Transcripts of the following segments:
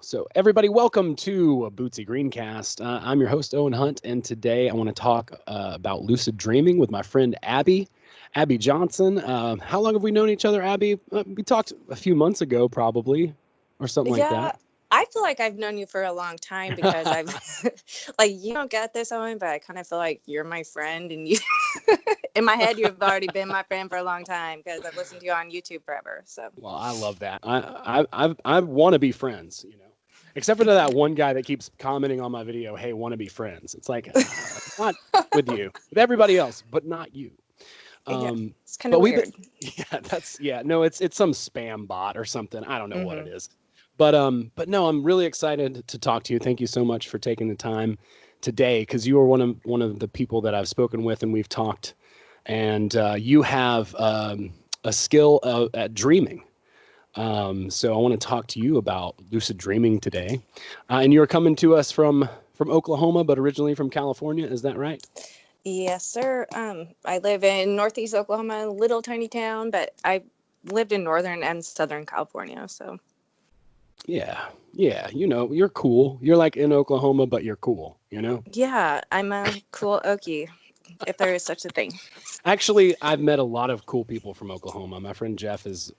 So everybody, welcome to Bootsy Greencast. I'm your host, Owen Hunt, and today I want to talk about lucid dreaming with my friend Abbie Johnson. How long have we known each other, Abbie? We talked a few months ago, probably, or something like Yeah, that. I feel like I've known you for a long time because I've like you don't get this, Owen, but I kind of feel like you're my friend, and you in my head you've already been my friend for a long time because I've listened to you on YouTube forever. So Well, I love that. I want to be friends, except for that one guy that keeps commenting on my video, "Hey, want to be friends?" It's like not with you, with everybody else, but not you. yeah, Um, it's kind but of we've weird. been, no, it's some spam bot or something. I don't know what it Hmm. is, but no, I'm really excited to talk to you. Thank you so much for taking the time today, because you are one of the people that I've spoken with and we've talked, and you have a skill at dreaming. So I want to talk to you about lucid dreaming today, and you're coming to us from Oklahoma, but originally from California. Is that right? Yes, sir. I live in Northeast Oklahoma, a little tiny town, but I lived in Northern and Southern California. So Yeah, yeah. You're cool. You're like in Oklahoma, but you're cool. yeah, I'm a cool Okie, if there is such a thing. Actually, I've met a lot of cool people from Oklahoma. My friend Jeff is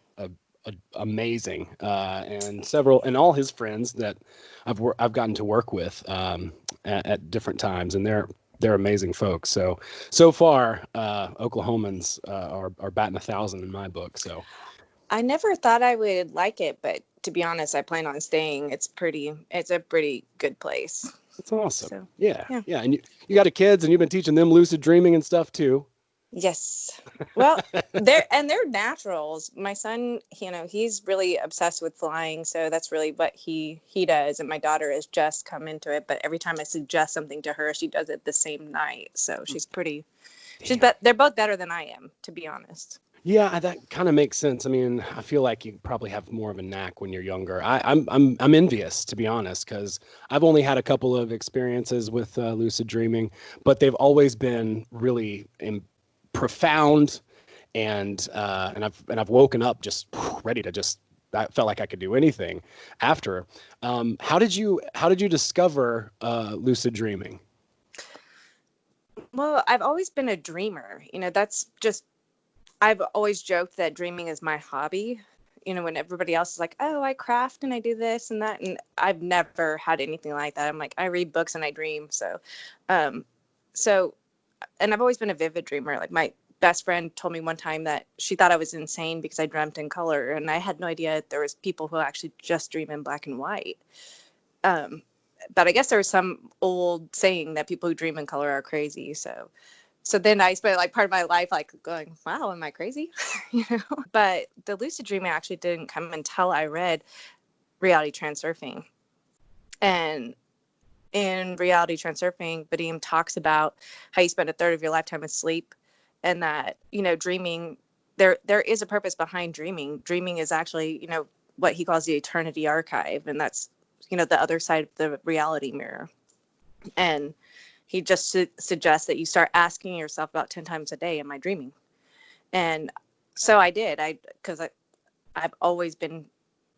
amazing, and all his friends that I've gotten to work with at different times, and they're amazing folks. So far, Oklahomans are batting 1,000 in my book. So I never thought I would like it, but to be honest, I plan on staying. It's a pretty good place. that's awesome. So, Yeah, yeah. yeah, and you got a kids, and you've been teaching them lucid dreaming and stuff too. Yes. Well, they're naturals. My son, he's really obsessed with flying, so that's really what he does. And my daughter has just come into it, but every time I suggest something to her, she does it the same night. So Damn. they're both better than I am, to be honest. Yeah, that kind of makes sense. I mean, I feel like you probably have more of a knack when you're younger. I'm envious, to be honest, because I've only had a couple of experiences with lucid dreaming, but they've always been really profound, and I've woken up just ready to just. I felt like I could do anything after. How did you discover lucid dreaming? Well, I've always been a dreamer. That's just I've always joked that dreaming is my hobby. When everybody else is like, oh, I craft and I do this and that. And I've never had anything like that. I'm like, I read books and I dream. Um, so, and I've always been a vivid dreamer. Like my best friend told me one time that she thought I was insane because I dreamt in color. And I had no idea there was people who actually just dream in black and white. Um, but I guess there was some old saying that people who dream in color are crazy. So then I spent like part of my life like going, wow, am I crazy? But the lucid dreaming actually didn't come until I read Reality Transurfing. And in Reality Transurfing, Vadim talks about how you spend a third of your lifetime asleep, and that, dreaming, there is a purpose behind dreaming. Dreaming is actually, what he calls the eternity archive. And that's, the other side of the reality mirror. And he just suggests that you start asking yourself about 10 times a day, am I dreaming? And so I did, because I've always been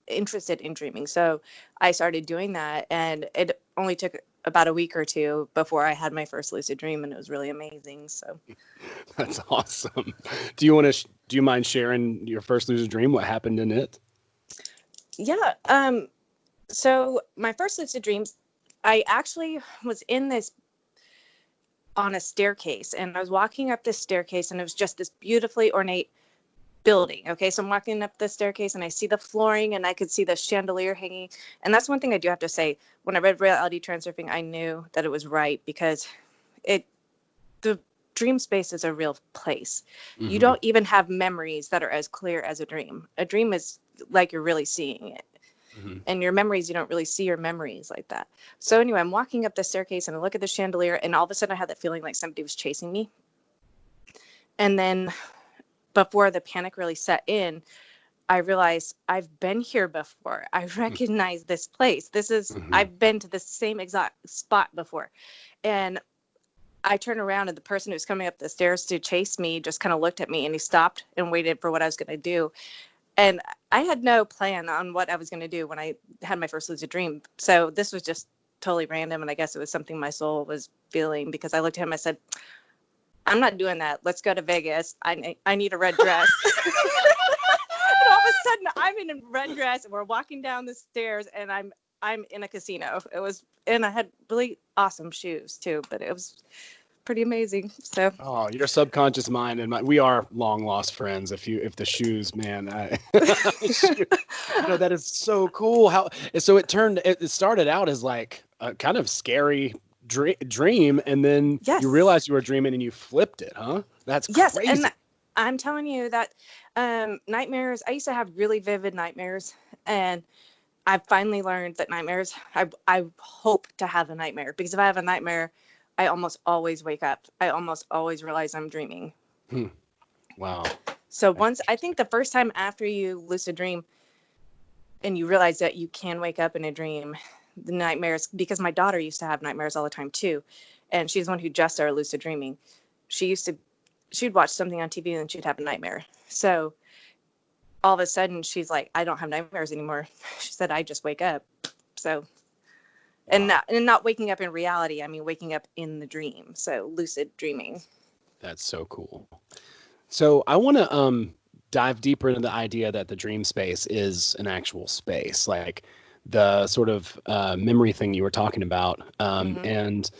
interested in dreaming. So I started doing that, and it only took about a week or two before I had my first lucid dream, and it was really amazing. So That's awesome. Do you mind sharing your first lucid dream? What happened in it? yeah, so my first lucid dreams, I actually was on a staircase, and I was walking up this staircase, and it was just this beautifully ornate building. Okay, so I'm walking up the staircase and I see the flooring and I could see the chandelier hanging. And that's one thing I do have to say. When I read Reality Transurfing, I knew that it was right, because the dream space is a real place. You Hmm. don't even have memories that are as clear as a dream. A dream is like you're really seeing it. Hmm. And your memories, you don't really see your memories like that. So anyway, I'm walking up the staircase and I look at the chandelier, and all of a sudden I had that feeling like somebody was chasing me. And then before the panic really set in, I realized I've been here before. I recognize this place. Hmm. I've been to the same exact spot before. And I turned around, and the person who was coming up the stairs to chase me just kind of looked at me, and he stopped and waited for what I was going to do. And I had no plan on what I was going to do when I had my first lucid dream. So this was just totally random. And I guess it was something my soul was feeling, because I looked at him, I said, I'm not doing that. Let's go to Vegas. I need a red dress. And all of a sudden I'm in a red dress and we're walking down the stairs and I'm in a casino. And I had really awesome shoes too, but it was pretty amazing. So your subconscious mind and we are long lost friends. If the shoes, man, that is so cool. So it started out as like a kind of scary dream, and then you realized you were dreaming and you flipped it, huh? That's crazy. Yes, and I'm telling you that nightmares, I used to have really vivid nightmares, and I've finally learned that nightmares, I hope to have a nightmare, because if I have a nightmare, I almost always wake up. I almost always realize I'm dreaming. Wow. So I think the first time after you lucid dream and you realize that you can wake up in a dream, the nightmares, because my daughter used to have nightmares all the time too. And she's the one who just started lucid dreaming. She'd watch something on TV and then she'd have a nightmare. So all of a sudden she's like, I don't have nightmares anymore. She said, I just wake up. So, and not waking up in reality. I mean, waking up in the dream. So lucid dreaming. That's so cool. So I want to dive deeper into the idea that the dream space is an actual space, like the sort of memory thing you were talking about. And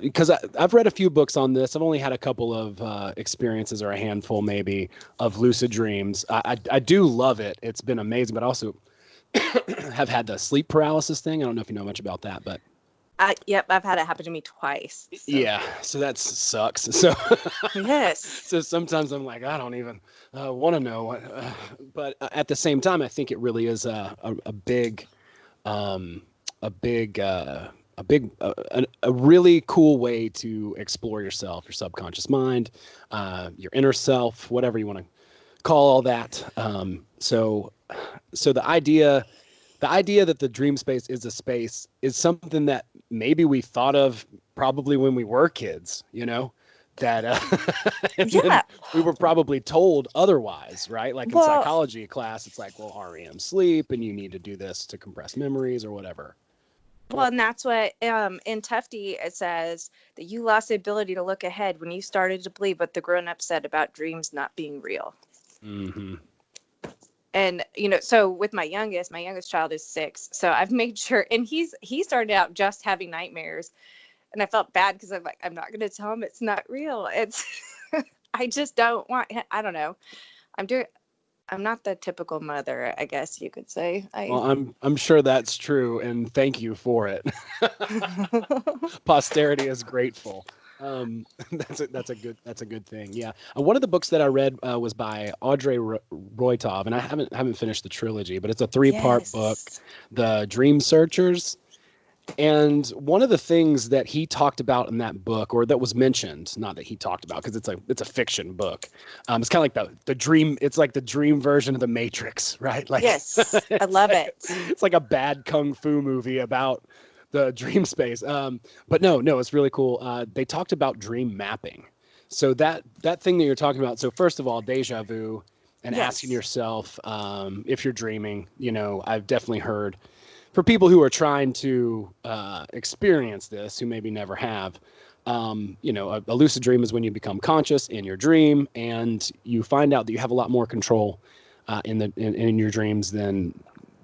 because I've read a few books on this, I've only had a couple of experiences, or a handful maybe, of lucid dreams. I do love it. It's been amazing, but also have had the sleep paralysis thing. I don't know if you know much about that, but yep, I've had it happen to me twice. So. Yeah, so that sucks. So yes. So sometimes I'm like, I don't even want to know what, but at the same time, I think it really is a really cool way to explore yourself, your subconscious mind, your inner self, whatever you want to call all that. So the idea that the dream space is a space is something that maybe we thought of probably when we were kids, that we were probably told otherwise, right? Like in psychology class, it's like, well, REM sleep, and you need to do this to compress memories or whatever. Well, and that's what in Tufty, it says that you lost the ability to look ahead when you started to believe what the grown-ups said about dreams not being real. Mm-hmm. And, so with my youngest child is 6. So I've made sure, and he started out just having nightmares, and I felt bad because I'm like, I'm not going to tell him it's not real. It's, I just don't want, I don't know. I'm not the typical mother, I guess you could say. Well, I'm sure that's true, and thank you for it. Posterity is grateful. That's a good thing. Yeah. One of the books that I read was by Audrey Roitov, and I haven't finished the trilogy, but it's a 3-part book, The Dream Searchers. And one of the things that he talked about in that book, or that was mentioned, not that he talked about, because it's a fiction book. It's kind of like the dream. It's like the dream version of the Matrix, right? Like, yes, I love it. It's like a bad kung fu movie about the dream space. But no, it's really cool. They talked about dream mapping. So that thing that you're talking about. So first of all, deja vu, and asking yourself if you're dreaming. I've definitely heard, for people who are trying to experience this, who maybe never have, a lucid dream is when you become conscious in your dream, and you find out that you have a lot more control in your dreams than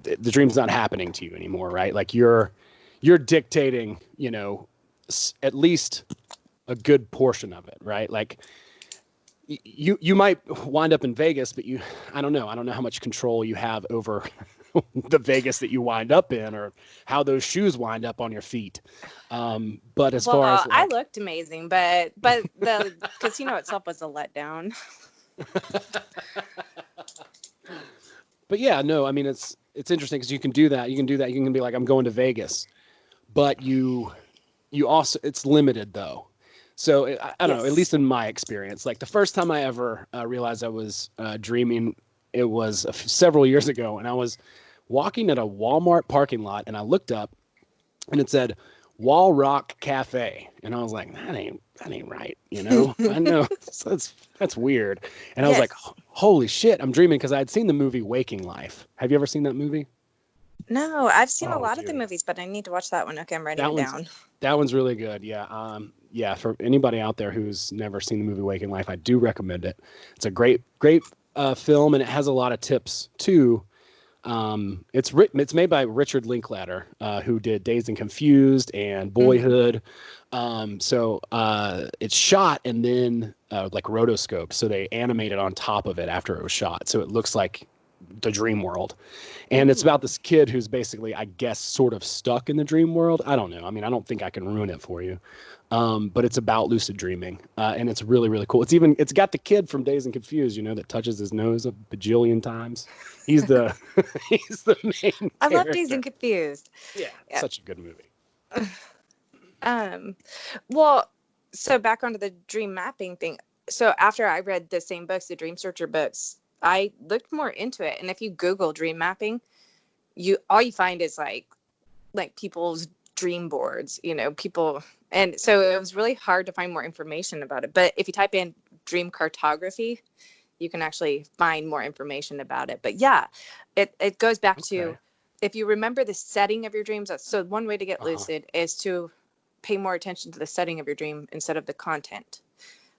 the dream's not happening to you anymore, right? Like you're dictating, at least a good portion of it, right? Like you might wind up in Vegas, but I don't know how much control you have over the Vegas that you wind up in, or how those shoes wind up on your feet. But as far as I looked amazing, but the casino itself was a letdown. But yeah, no, I mean, it's interesting because you can do that. You can be like, I'm going to Vegas, but you also, it's limited though. So I don't know, at least in my experience, like the first time I ever realized I was dreaming, it was several years ago, and I was walking at a Walmart parking lot, and I looked up, and it said Wall Rock Cafe, and I was like, that ain't right, I know, so that's weird, and I was like, Holy shit, I'm dreaming because I had seen the movie Waking Life. Have you ever seen that movie? No, I've seen a Oh, lot of the dude. movies, but I need to watch that one. Okay, I'm writing That it one's down. that one's really good. Yeah. Yeah, for anybody out there who's never seen the movie Waking Life, I do recommend it. It's a great film, and it has a lot of tips too. It's made by Richard Linklater, who did Dazed and Confused and Mm-hmm. Boyhood. It's shot and then like rotoscoped, so they animated on top of it after it was shot, so it looks like the dream world. And it's about Ooh. this kid who's basically, I guess, sort of stuck in the dream world. I don't know. I mean, I don't think I can ruin it for you. But it's about lucid dreaming, and it's really, really cool. It's got the kid from Dazed and Confused, that touches his nose a bajillion times. He's the he's the main I love Dazed character. and Confused. Yeah, Yeah. such a good movie. Um, well, so back onto the dream mapping thing. So after I read the same books, the Dream Searcher books, I looked more into it. And if you Google dream mapping, all you find is like people's dream boards, people. And so it was really hard to find more information about it. But if you type in dream cartography, you can actually find more information about it. But yeah, it goes back to, Okay. if you remember the setting of your dreams. So one way to get Uh-huh. lucid is to pay more attention to the setting of your dream instead of the content.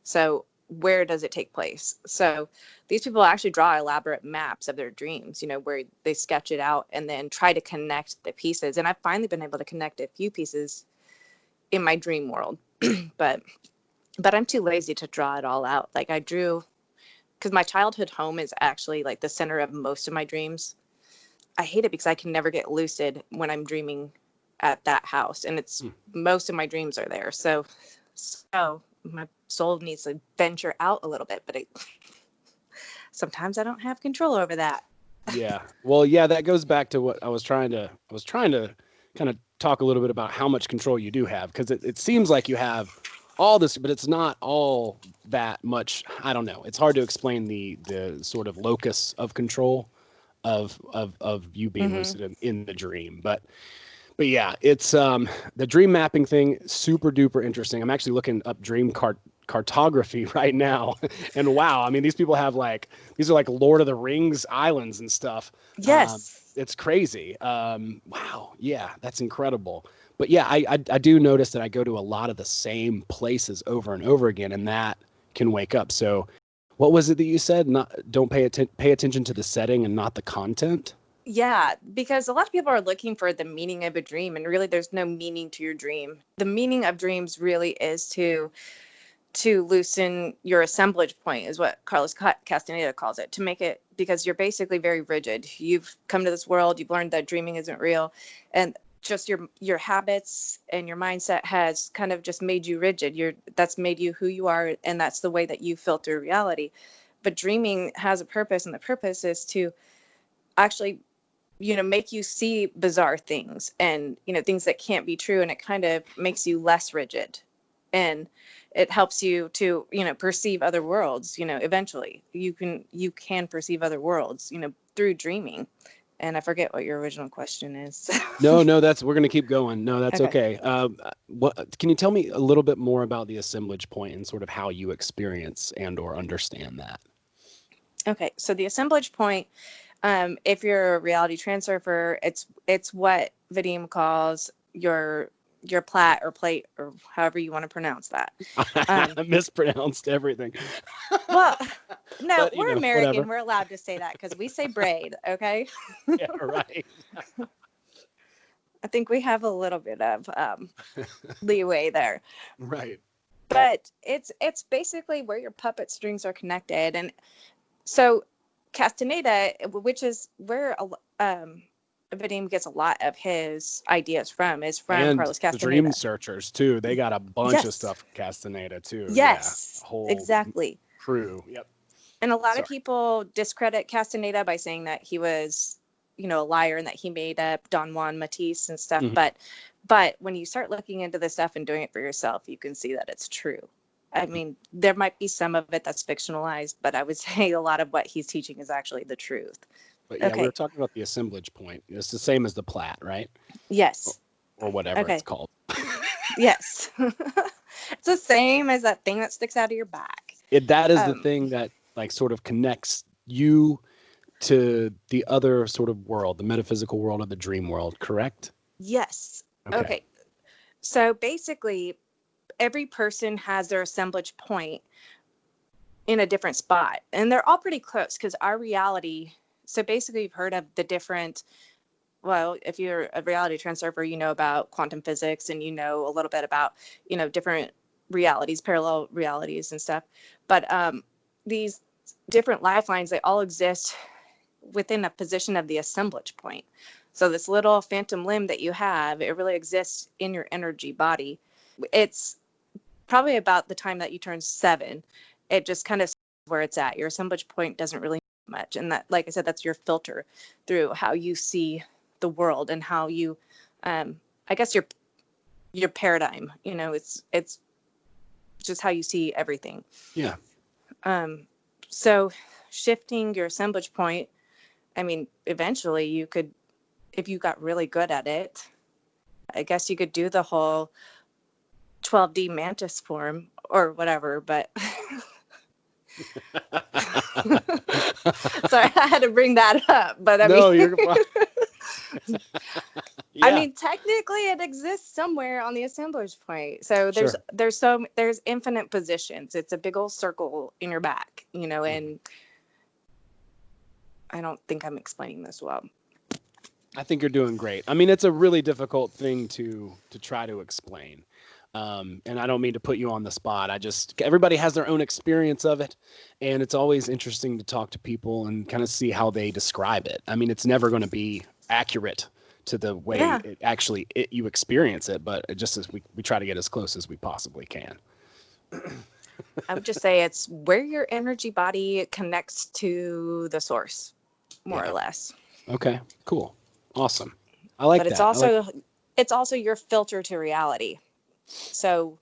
So where does it take place? So these people actually draw elaborate maps of their dreams, where they sketch it out and then try to connect the pieces. And I've finally been able to connect a few pieces in my dream world, but I'm too lazy to draw it all out. Like I drew, because my childhood home is actually like the center of most of my dreams. I hate it because I can never get lucid when I'm dreaming at that house, and it's most of my dreams are there. So my soul needs to venture out a little bit, but sometimes I don't have control over that. Yeah. Well, yeah, that goes back to what I was trying to kind of talk a little bit about how much control you do have, because it seems like you have all this, but it's not all that much. I don't know. It's hard to explain the sort of locus of control of you being Mm-hmm. lucid in the dream. But yeah, it's the dream mapping thing, super duper interesting. I'm actually looking up cartography right now. And wow, I mean, these people have these are like Lord of the Rings islands and stuff. Yes. It's crazy. Wow. Yeah, that's incredible. But yeah, I do notice that I go to a lot of the same places over and over again, and that can wake up. So what was it that you said? Not don't pay attention to the setting and not the content. Yeah, because a lot of people are looking for the meaning of a dream, and really there's no meaning to your dream. The meaning of dreams really is to loosen your assemblage point, is what Carlos Castaneda calls it, to make it, because you're basically very rigid. You've come to this world, you've learned that dreaming isn't real, and just your habits and your mindset has kind of just made you rigid. That's made you who you are, and that's the way that you filter reality. But dreaming has a purpose, and the purpose is to actually make you see bizarre things and things that can't be true, and it kind of makes you less rigid, and it helps you to perceive other worlds. Eventually you can perceive other worlds through dreaming. And I forget what your original question is. No, we're going to keep going. No, that's Okay. okay. What can you tell me a little bit more about the assemblage point and sort of how you experience and or understand that? Okay, so the assemblage point, if you're a reality transurfer, it's what Vadim calls your plat or plate, or however you want to pronounce that. I mispronounced everything. Well, no, But, we're whatever. American. We're allowed to say that because we say braid. Okay. Yeah, right. I think we have a little bit of leeway there. Right. But it's basically where your puppet strings are connected. And so Castaneda, which is where Vadim gets a lot of his ideas from, is from And Carlos the Dream Castaneda. Searchers too. They got a bunch of Yes. stuff from Castaneda too. Yeah. Yes, A whole exactly. crew. Yep. And a lot of Sorry. people discredit Castaneda by saying that he was, a liar, and that he made up Don Juan Matisse and stuff. Mhm. But when you start looking into this stuff and doing it for yourself, you can see that it's true. I mean, there might be some of it that's fictionalized, but I would say a lot of what he's teaching is actually the truth. But yeah, we Okay. were talking about the assemblage point. It's the same as the plat, right? Yes. Or whatever Okay. it's called. Yes. It's the same as that thing that sticks out of your back. That is the thing that like sort of connects you to the other sort of world, the metaphysical world of the dream world, correct? Yes. Okay. So basically, every person has their assemblage point in a different spot, and they're all pretty close because our reality. So basically, you've heard of the different. Well, if you're a reality transurfer, you know about quantum physics, and you know a little bit about different realities, parallel realities, and stuff. But these different lifelines, they all exist within a position of the assemblage point. So this little phantom limb that you have, it really exists in your energy body. It's probably about the time that you turn 7. It just kind of where it's at. Your assemblage point doesn't really much. And that, like I said, that's your filter through how you see the world and how you, I guess your paradigm, it's just how you see everything. Yeah. So shifting your assemblage point, I mean, eventually you could, if you got really good at it, I guess you could do the whole 12D mantis form or whatever, but sorry, I had to bring that up, but I no, mean, you're fine. Yeah. I mean, technically it exists somewhere on the assemblage point. So there's infinite positions. It's a big old circle in your back, and I don't think I'm explaining this well. I think you're doing great. I mean, it's a really difficult thing to try to explain. And I don't mean to put you on the spot. Everybody has their own experience of it. And it's always interesting to talk to people and kind of see how they describe it. I mean, it's never going to be accurate to the way you experience it, but it just as we try to get as close as we possibly can. I would just say it's where your energy body connects to the source, more or less. Okay, cool. Awesome. I like that. But it's also your filter to reality. So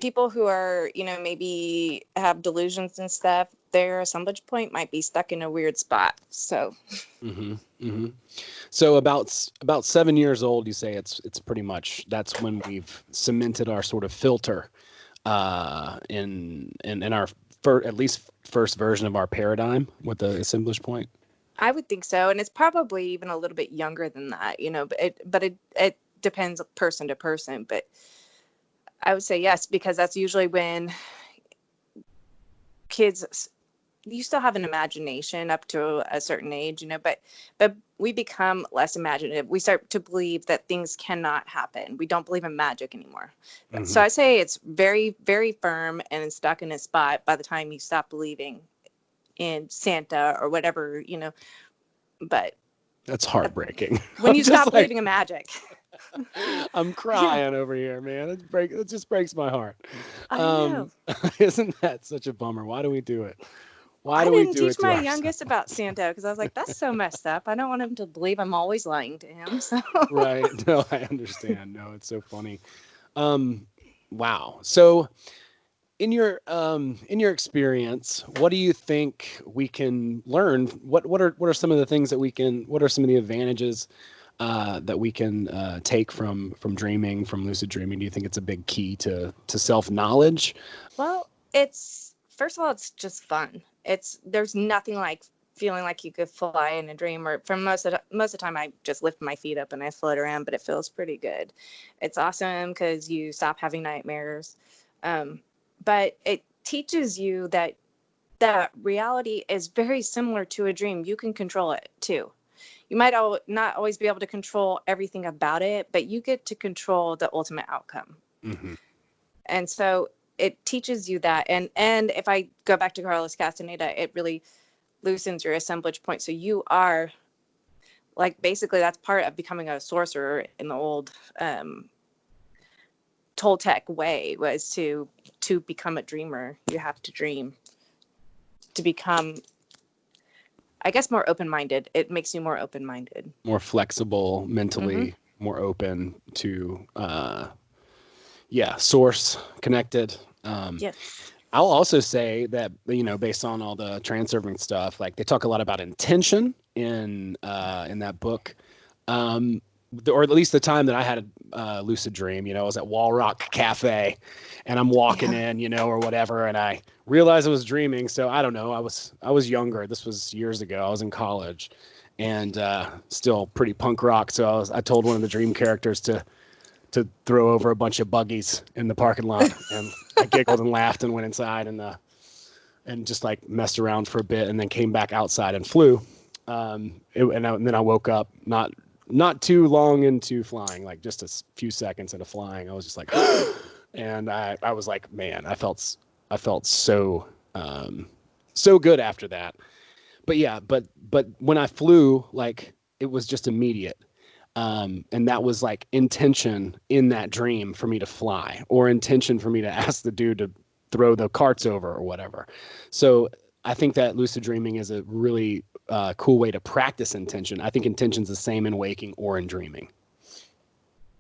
people who are, maybe have delusions and stuff, their assemblage point might be stuck in a weird spot. So. Mm-hmm. Mm-hmm. So about 7 years old, you say it's pretty much, that's when we've cemented our sort of filter in our at least first version of our paradigm with the assemblage point. I would think so, and it's probably even a little bit younger than that, but it depends person to person. But I would say yes, because that's usually when kids, you still have an imagination up to a certain age, but we become less imaginative. We start to believe that things cannot happen. We don't believe in magic anymore. Mm-hmm. So I say it's very, very firm and stuck in a spot by the time you stop believing in Santa or whatever, but that's heartbreaking. When you stop believing in magic. I'm crying over here, man. It just breaks my heart. I know. Isn't that such a bummer? Why do we do it? I didn't teach my youngest about Santa because I was like, that's so messed up. I don't want him to believe I'm always lying to him. So. Right. No, I understand. No, it's so funny. Wow. So in your experience, what do you think we can learn? What are some of the things that what are some of the advantages that we can take from dreaming, from lucid dreaming? Do you think it's a big key to self-knowledge? Well, first of all, it's just fun. There's nothing like feeling like you could fly in a dream, or for most of the time I just lift my feet up and I float around, but it feels pretty good. It's awesome because you stop having nightmares. But it teaches you that reality is very similar to a dream. You can control it too. You might not always be able to control everything about it, but you get to control the ultimate outcome. Mm-hmm. And so it teaches you that. And if I go back to Carlos Castaneda, it really loosens your assemblage point. So you are basically that's part of becoming a sorcerer in the old Toltec way, was to become a dreamer. You have to dream to become, I guess, more open-minded. It makes you more open-minded, more flexible mentally, mm-hmm. more open to source connected. Yes. I'll also say that, based on all the transurfing stuff, like they talk a lot about intention in that book. or at least the time that I had a lucid dream, I was at Wall Rock Cafe, and I'm walking in, or whatever, and I realized I was dreaming. So I don't know. I was younger. This was years ago. I was in college, and still pretty punk rock. So I told one of the dream characters to throw over a bunch of buggies in the parking lot, and I giggled and laughed and went inside and just like messed around for a bit, and then came back outside and flew. And then I woke up not too long into flying, like just a few seconds into flying. I was just like, and I was like, man, I felt so good after that. But yeah, but when I flew, like it was just immediate. And that was like intention in that dream for me to fly, or intention for me to ask the dude to throw the carts over or whatever. So I think that lucid dreaming is a really cool way to practice intention. I think intention's the same in waking or in dreaming.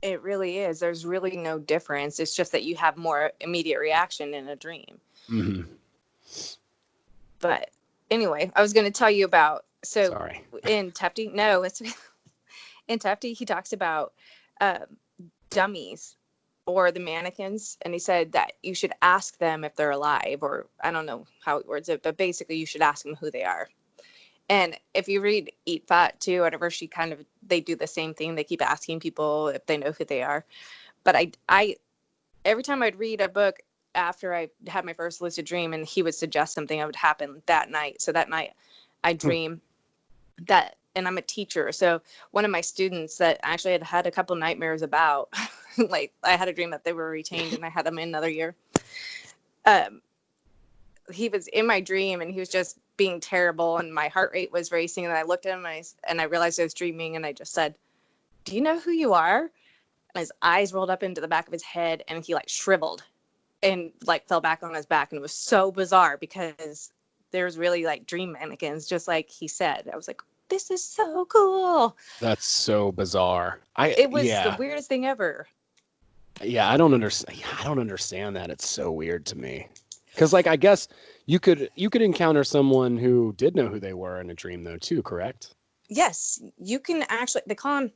It really is. There's really no difference. It's just that you have more immediate reaction in a dream. Mm-hmm. But anyway, I was going to tell you about, Sorry. In Tefty, no, it's in Tefty, he talks about dummies or the mannequins, and he said that you should ask them if they're alive, or I don't know how it words it, but basically you should ask them who they are. And if you read Eat Fat too, whatever, they do the same thing. They keep asking people if they know who they are. But I every time I'd read a book after I had my first lucid dream and he would suggest something that would happen that night. So that night I dream that, and I'm a teacher. So one of my students that actually had a couple nightmares about, like I had a dream that they were retained and I had them in another year. He was in my dream and he was just being terrible and my heart rate was racing, and I looked at him and I realized I was dreaming, and I just said, "Do you know who you are?" And his eyes rolled up into the back of his head and he like shriveled and like fell back on his back, and it was so bizarre because there's really like dream mannequins, just like he said. I was like, this is so cool. That's so bizarre. It was the weirdest thing ever. Yeah, I don't understand that. It's so weird to me. Because, like, I guess you could encounter someone who did know who they were in a dream, though, too, correct? Yes, you can actually. They call them,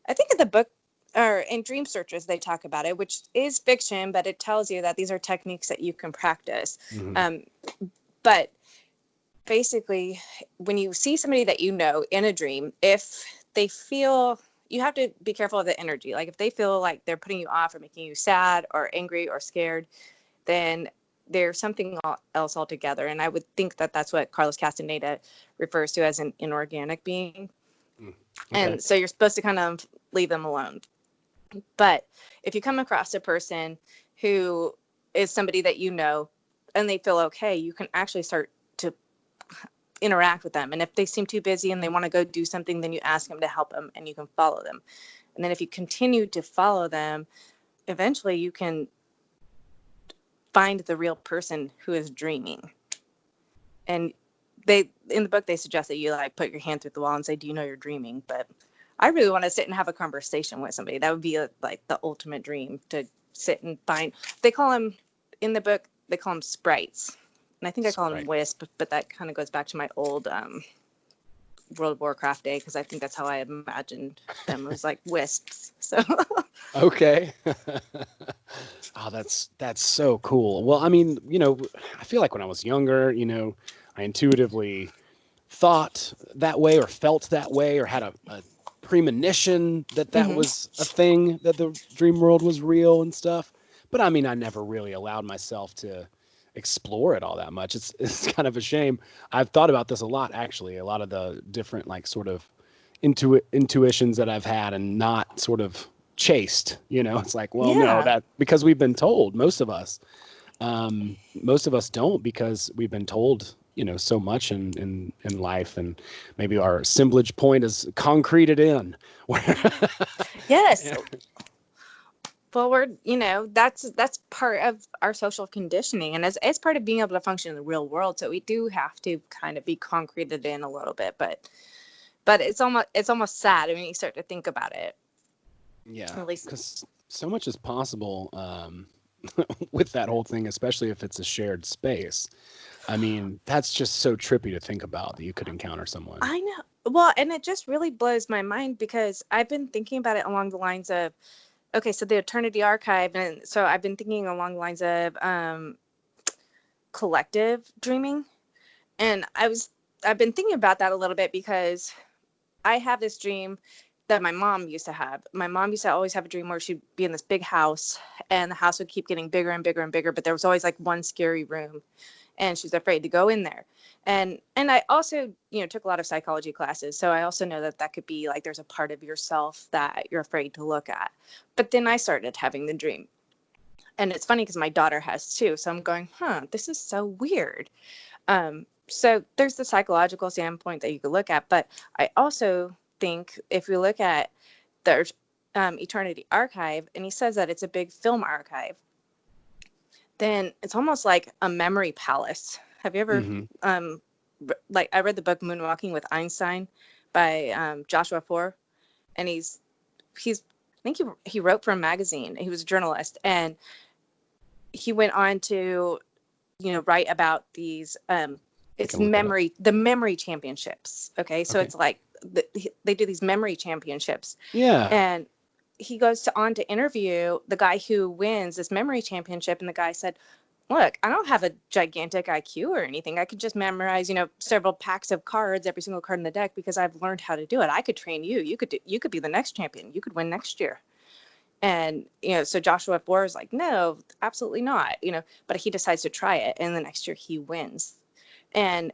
I think in the book or in Dream Searchers, they talk about it, which is fiction, but it tells you that these are techniques that you can practice. Mm-hmm. But basically, when you see somebody that you know in a dream, if they feel, you have to be careful of the energy. Like if they feel like they're putting you off or making you sad or angry or scared, then there's something else altogether. And I would think that that's what Carlos Castaneda refers to as an inorganic being. Okay. And so you're supposed to kind of leave them alone. But if you come across a person who is somebody that you know and they feel okay, you can actually start to interact with them. And if they seem too busy and they want to go do something, then you ask them to help them and you can follow them. And then if you continue to follow them, eventually you can find the real person who is dreaming. And they, in the book, they suggest that you like put your hand through the wall and say, "Do you know you're dreaming?" But I really want to sit and have a conversation with somebody. That would be like the ultimate dream, to sit and find. They call them in the book, they call them sprites. And I think I call them wisp, but that kind of goes back to my old World of Warcraft day, because I think that's how I imagined them. It was like wisps. So okay. Oh, that's so cool. Well, I mean, I feel like when I was younger, I intuitively thought that way or felt that way or had a premonition that mm-hmm. was a thing, that the dream world was real and stuff. But I mean, I never really allowed myself to explore it all that much. It's kind of a shame. I've thought about this a lot, actually. A lot of the different like sort of intuitions that I've had and not sort of chased. It's like, well, no, that because we've been told, most of us don't, because we've been told, so much in life, and maybe our assemblage point is concreted in. Yes. Yeah. Well, that's part of our social conditioning, and it's part of being able to function in the real world. So we do have to kind of be concreted in a little bit, but it's almost sad when you start to think about it. Yeah, at least because so much is possible with that whole thing, especially if it's a shared space. I mean, that's just so trippy to think about that you could encounter someone. I know. Well, and it just really blows my mind because I've been thinking about it along the lines of, okay, so the Eternity Archive, and so I've been thinking along the lines of collective dreaming, and I've been thinking about that a little bit because I have this dream that my mom used to have. My mom used to always have a dream where she'd be in this big house, and the house would keep getting bigger and bigger and bigger, but there was always like one scary room, and she's afraid to go in there. And I also, took a lot of psychology classes, so I also know that that could be like there's a part of yourself that you're afraid to look at. But then I started having the dream, and it's funny because my daughter has too. So I'm going, this is so weird. So there's the psychological standpoint that you could look at, but I also think if you look at the Eternity Archive, and he says that it's a big film archive, then it's almost like a memory palace. Have you ever, like, I read the book Moonwalking with Einstein by Joshua Foer, and he's I think he wrote for a magazine. He was a journalist, and he went on to, write about these. It's the memory championships. Okay, so it's like they do these memory championships. Yeah. And he goes on to interview the guy who wins this memory championship, and the guy said, "Look, I don't have a gigantic IQ or anything. I could just memorize, several packs of cards, every single card in the deck, because I've learned how to do it. I could train you. You could be the next champion. You could win next year." And, so Joshua Foer is like, "No, absolutely not." But he decides to try it, and the next year he wins. And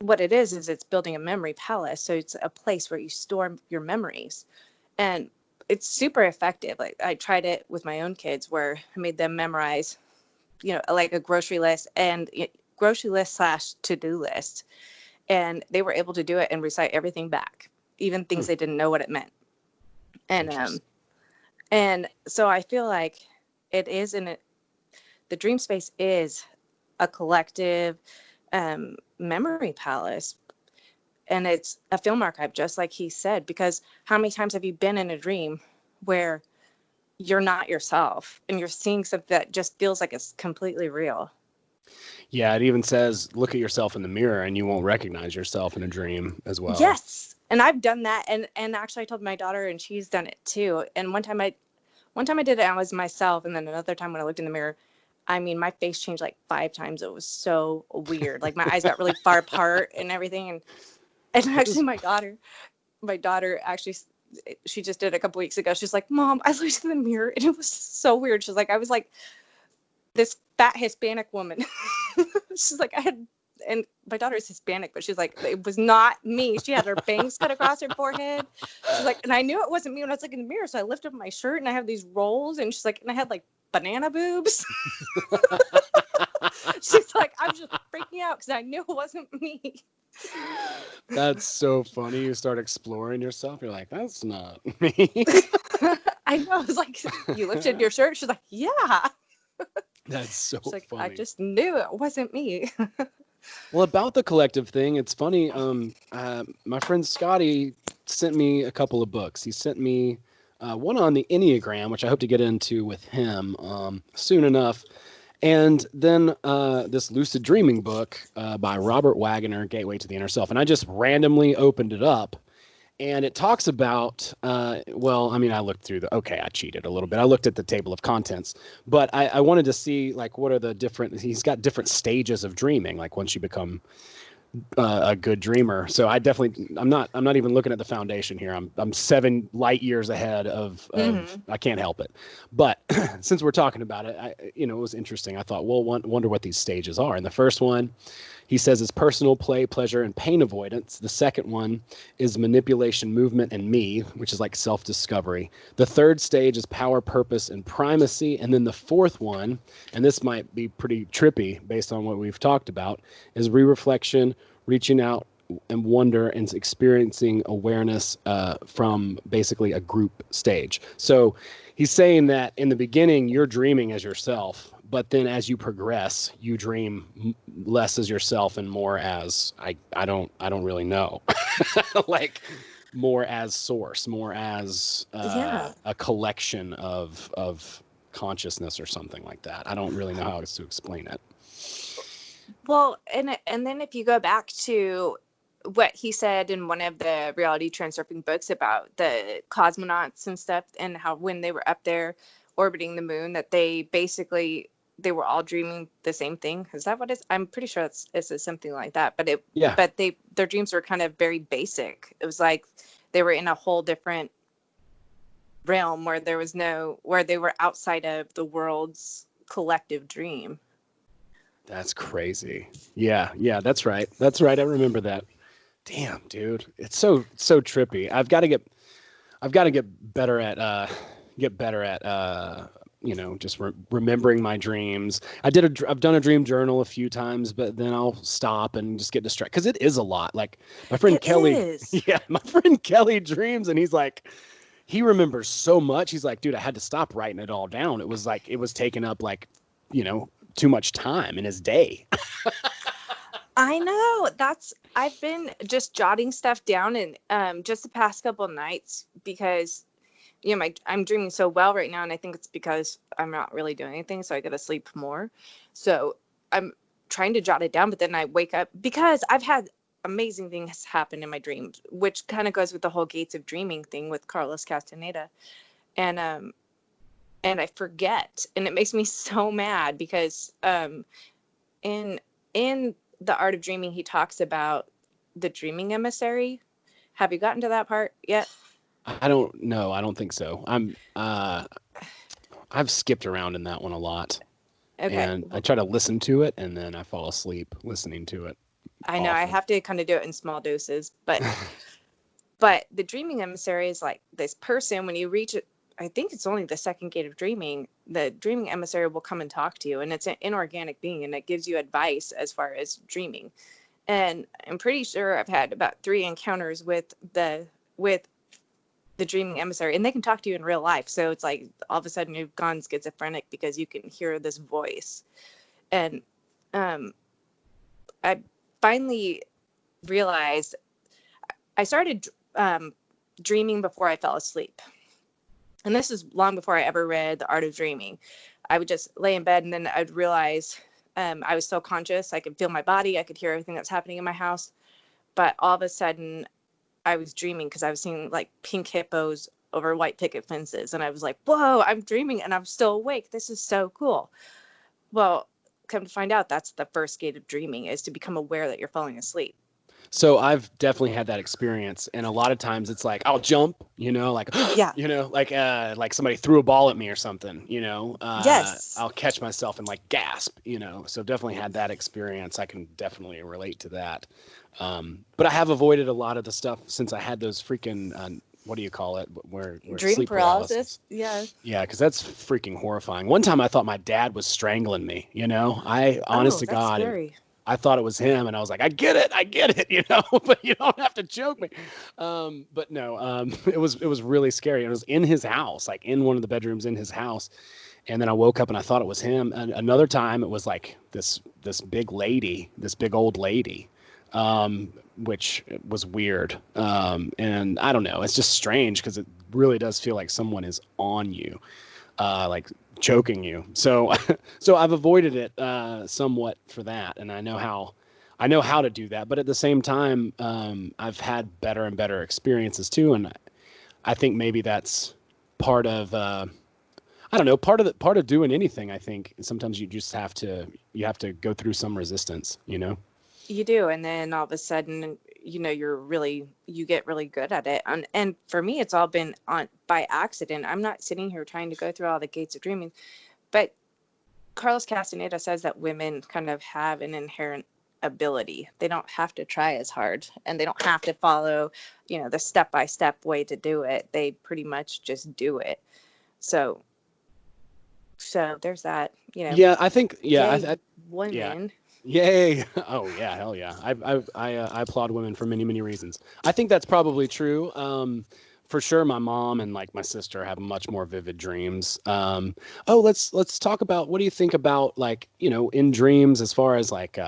what it is it's building a memory palace. So it's a place where you store your memories, and it's super effective. Like, I tried it with my own kids where I made them memorize, like a grocery list / to-do list. And they were able to do it and recite everything back, even things they didn't know what it meant. And so I feel like the dream space is a collective memory palace, and it's a film archive, just like he said, because how many times have you been in a dream where you're not yourself and you're seeing something that just feels like it's completely real? Yeah, it even says look at yourself in the mirror and you won't recognize yourself in a dream as well. Yes, and I've done that, and actually I told my daughter, and she's done it too. And one time I did it, I was myself, and then another time when I looked in the mirror, I mean, my face changed like 5 times. It was so weird. Like, my eyes got really far apart and everything. And actually my daughter actually, she just did it a couple weeks ago. She's like, "Mom, I looked in the mirror and it was so weird." She's like, "I was like this fat Hispanic woman." She's like, and my daughter is Hispanic, but she's like, "It was not me." She had her bangs cut across her forehead. She's like, and I knew it wasn't me when I was looking in the mirror. So I lifted up my shirt and I have these rolls, and she's like, and I had like banana boobs. She's like, "I'm just freaking out because I knew it wasn't me." That's so funny. You start exploring yourself. You're like, that's not me. I know. I was like, "You lifted your shirt?" She's like, "Yeah." That's so She's like, funny. "I just knew it wasn't me." Well, about the collective thing, it's funny. My friend Scotty sent me a couple of books. He sent me one on the Enneagram, which I hope to get into with him soon enough. And then this Lucid Dreaming book by Robert Wagner, Gateway to the Inner Self. And I just randomly opened it up. And it talks about, I looked through I cheated a little bit. I looked at the table of contents, but I wanted to see, like, what are the he's got different stages of dreaming, like once you become a good dreamer. So I'm not even looking at the foundation here. I'm 7 light years ahead of I can't help it. But since we're talking about it, it was interesting. I thought, well, wonder what these stages are. And the first one, he says, is personal play, pleasure, and pain avoidance. The second one is manipulation, movement, and me, which is like self-discovery. The third stage is power, purpose, and primacy. And then the fourth one, and this might be pretty trippy based on what we've talked about, is re-reflection, reaching out and wonder, and experiencing awareness from basically a group stage. So he's saying that in the beginning, you're dreaming as yourself, but then as you progress, you dream less as yourself and more as I don't really know, like more as source, more as a collection of consciousness or something like that. I don't really know how to explain it. Well, and then if you go back to what he said in one of the reality transurfing books about the cosmonauts and stuff, and how when they were up there orbiting the moon, that they were all dreaming the same thing. Is that what it's? I'm pretty sure it's something like that. But Yeah. Their dreams were kind of very basic. It was like they were in a whole different realm where they were outside of the world's collective dream. That's crazy. Yeah, that's right. That's right. I remember that. Damn, dude. It's so trippy. I've got to get better at just remembering my dreams. I've done a dream journal a few times, but then I'll stop and just get distracted because it is a lot. Like my friend Kelly, my friend Kelly dreams, and he's like, he remembers so much. He's like, dude, I had to stop writing it all down. It was like, it was taking up like, too much time in his day. I know. I've been just jotting stuff down, and just the past couple of nights, because I'm dreaming so well right now, and I think it's because I'm not really doing anything, so I gotta sleep more. So I'm trying to jot it down, but then I wake up because I've had amazing things happen in my dreams, which kind of goes with the whole gates of dreaming thing with Carlos Castaneda, and I forget, and it makes me so mad because in The Art of Dreaming, he talks about the dreaming emissary. Have you gotten to that part yet? I don't know. I don't think so. I've skipped around in that one a lot. Okay. And I try to listen to it, and then I fall asleep listening to it. I know. I have to kind of do it in small doses, but but the dreaming emissary is like this person. When you reach it, I think it's only the second gate of dreaming. The dreaming emissary will come and talk to you, and it's an inorganic being, and it gives you advice as far as dreaming. And I'm pretty sure I've had about 3 encounters with the dreaming emissary, and they can talk to you in real life. So it's like all of a sudden you've gone schizophrenic because you can hear this voice. And I finally realized I started dreaming before I fell asleep. And this is long before I ever read The Art of Dreaming. I would just lay in bed, and then I'd realize I was so conscious. I could feel my body. I could hear everything that's happening in my house. But all of a sudden, I was dreaming because I was seeing like pink hippos over white picket fences. And I was like, whoa, I'm dreaming and I'm still awake. This is so cool. Well, come to find out, that's the first gate of dreaming, is to become aware that you're falling asleep. So I've definitely had that experience, and a lot of times it's like I'll jump, like yeah, like somebody threw a ball at me or something, yes, I'll catch myself and like gasp, So definitely had that experience. I can definitely relate to that. But I have avoided a lot of the stuff since I had those freaking what do you call it? Where dream sleep paralysis. Yeah, because that's freaking horrifying. One time I thought my dad was strangling me. I honest to God. Scary. I thought it was him, and I was like, I get it, but you don't have to choke me. But no, it was really scary. It was in his house, like in one of the bedrooms in his house. And then I woke up and I thought it was him. And another time it was like this big old lady, which was weird. And I don't know, it's just strange because it really does feel like someone is on you, like choking you. So I've avoided it somewhat for that, and I know how to do that. But at the same time, I've had better and better experiences too, and I think maybe that's part of I don't know, part of doing anything. I think sometimes you just have to go through some resistance. You do, and then all of a sudden, you get really good at it. And for me, it's all been by accident. I'm not sitting here trying to go through all the gates of dreaming. But Carlos Castaneda says that women kind of have an inherent ability. They don't have to try as hard, and they don't have to follow, the step-by-step way to do it. They pretty much just do it. So there's that, Yeah, I think, women. Yeah. Yay. Oh yeah. Hell yeah. I applaud women for many, many reasons. I think that's probably true. For sure. My mom and like my sister have much more vivid dreams. Let's talk about, what do you think about like, in dreams as far as like,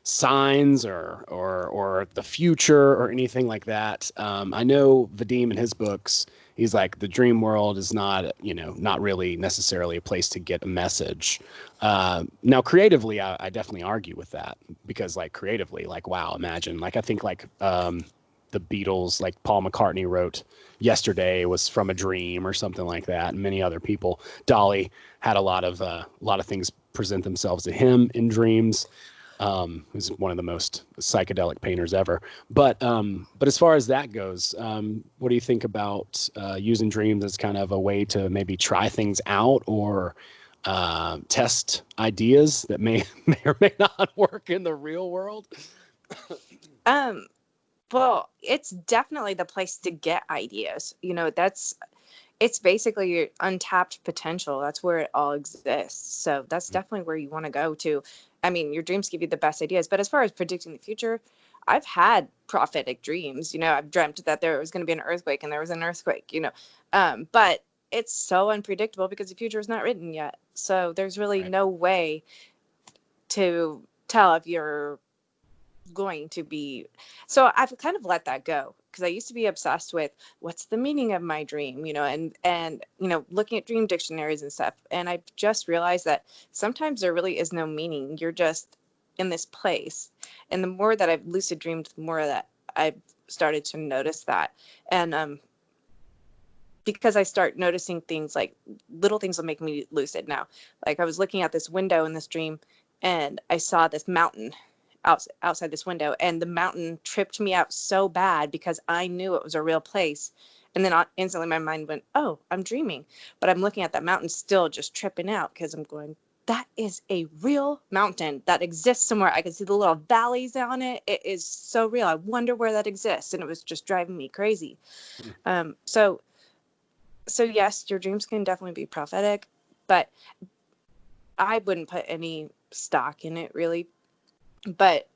signs or the future or anything like that. I know Vadim in his books, He's like, the dream world is not, not really necessarily a place to get a message. Now, creatively, I definitely argue with that, because like creatively, like, wow, imagine, like, I think like the Beatles, like Paul McCartney wrote "Yesterday" was from a dream or something like that, and many other people. Dolly had a lot of things present themselves to him in dreams. Who's one of the most psychedelic painters ever. But as far as that goes, what do you think about using dreams as kind of a way to maybe try things out, or test ideas that may or may not work in the real world? Well, it's definitely the place to get ideas. It's basically your untapped potential. That's where it all exists. So that's definitely where you want to go to. I mean, your dreams give you the best ideas. But as far as predicting the future, I've had prophetic dreams. I've dreamt that there was going to be an earthquake, and there was an earthquake, but it's so unpredictable because the future is not written yet. So there's really no way to tell if you're going to be. So I've kind of let that go, because I used to be obsessed with what's the meaning of my dream, and looking at dream dictionaries and stuff. And I've just realized that sometimes there really is no meaning. You're just in this place. And the more that I've lucid dreamed, the more that I've started to notice that. And because I start noticing things, like little things will make me lucid now. Like I was looking out this window in this dream, and I saw this mountain outside this window, and the mountain tripped me out so bad because I knew it was a real place. And then instantly my mind went, oh, I'm dreaming. But I'm looking at that mountain still just tripping out, because I'm going, that is a real mountain that exists somewhere. I can see the little valleys on it. It is so real. I wonder where that exists. And it was just driving me crazy. So yes, your dreams can definitely be prophetic, but I wouldn't put any stock in it, really. But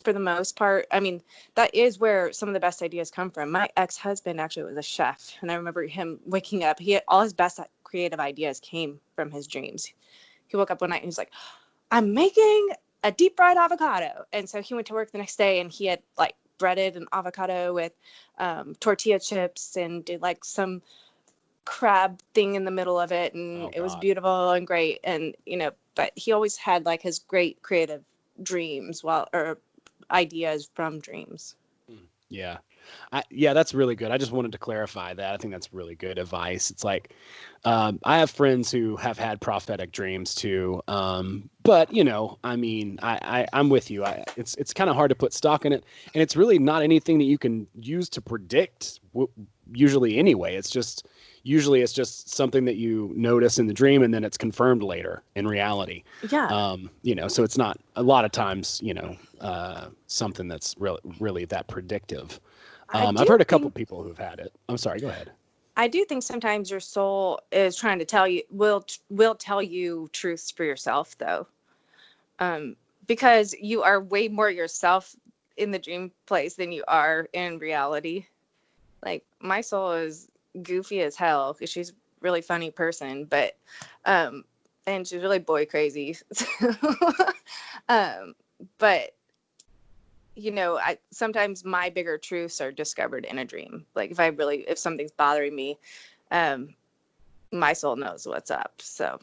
for the most part, I mean, that is where some of the best ideas come from. My ex-husband actually was a chef, and I remember him waking up. He had all his best creative ideas came from his dreams. He woke up one night and he was like, I'm making a deep fried avocado. And so he went to work the next day, and he had like breaded an avocado with tortilla chips, and did like some crab thing in the middle of it. And it was beautiful and great. And, but he always had like his great creative dreams or ideas from dreams. Yeah. Yeah, that's really good. I just wanted to clarify that. I think that's really good advice. It's like, I have friends who have had prophetic dreams too. But I mean, I'm with you. It's kind of hard to put stock in it, and it's really not anything that you can use to predict usually anyway. It's just something that you notice in the dream, and then it's confirmed later in reality. Yeah. So it's not a lot of times, something that's really that predictive. I've heard a couple people who've had it. I'm sorry, go ahead. I do think sometimes your soul is trying to tell you, will tell you truths for yourself, though. Because you are way more yourself in the dream place than you are in reality. Like, my soul is goofy as hell, because she's a really funny person, but and she's really boy crazy. But sometimes my bigger truths are discovered in a dream. Like if something's bothering me, my soul knows what's up. So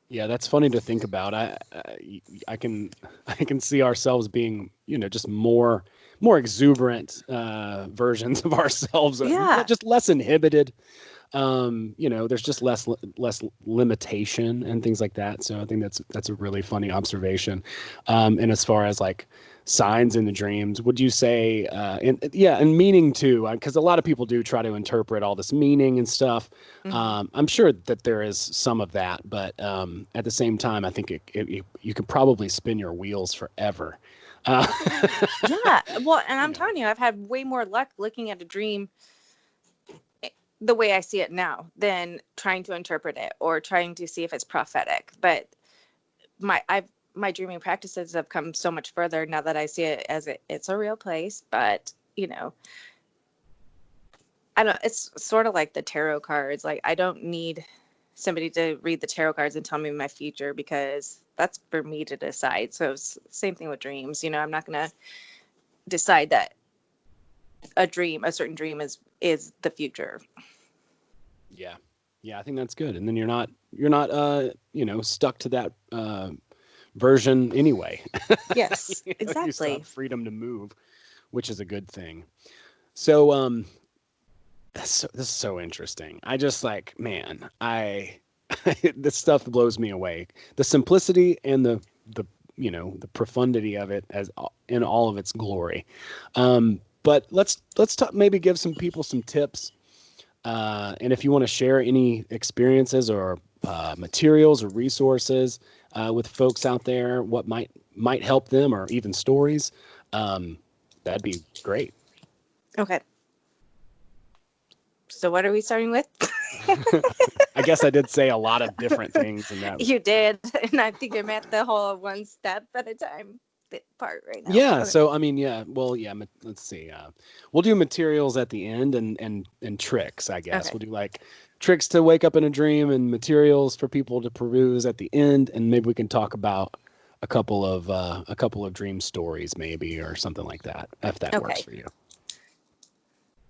yeah, that's funny to think about. I can see ourselves being, just more exuberant versions of ourselves. Yeah. Just less inhibited. There's just less limitation and things like that. So I think that's a really funny observation. And as far as like signs in the dreams, would you say, and meaning too, because a lot of people do try to interpret all this meaning and stuff. Mm-hmm. I'm sure that there is some of that, but at the same time, I think you could probably spin your wheels forever. Yeah, well, and I'm telling you, I've had way more luck looking at a dream the way I see it now than trying to interpret it or trying to see if it's prophetic. But my dreaming practices have come so much further now that I see it as it's a real place. But I don't. It's sort of like the tarot cards. Like, I don't need somebody to read the tarot cards and tell me my future, because that's for me to decide. So it's same thing with dreams. I'm not gonna decide that a certain dream is the future. Yeah. Yeah, I think that's good. And then you're not stuck to that version anyway. Yes, You still exactly. have freedom to move, which is a good thing. So this is so interesting. I just like, man, I this stuff blows me away. The simplicity and the the profundity of it as in all of its glory. But let's talk, maybe give some people some tips. And if you want to share any experiences or materials or resources with folks out there, what might help them, or even stories, um, that'd be great. Okay. So what are we starting with? I guess I did say a lot of different things, and that. You did, and I think I'm at the whole one step at a time part right now. Yeah. Okay. So I mean, yeah. Well, yeah. Let's see. We'll do materials at the end, and tricks. I guess Okay. we'll do like tricks to wake up in a dream, and materials for people to peruse at the end, and maybe we can talk about a couple of dream stories, maybe, or something like that, if that works Okay. for you.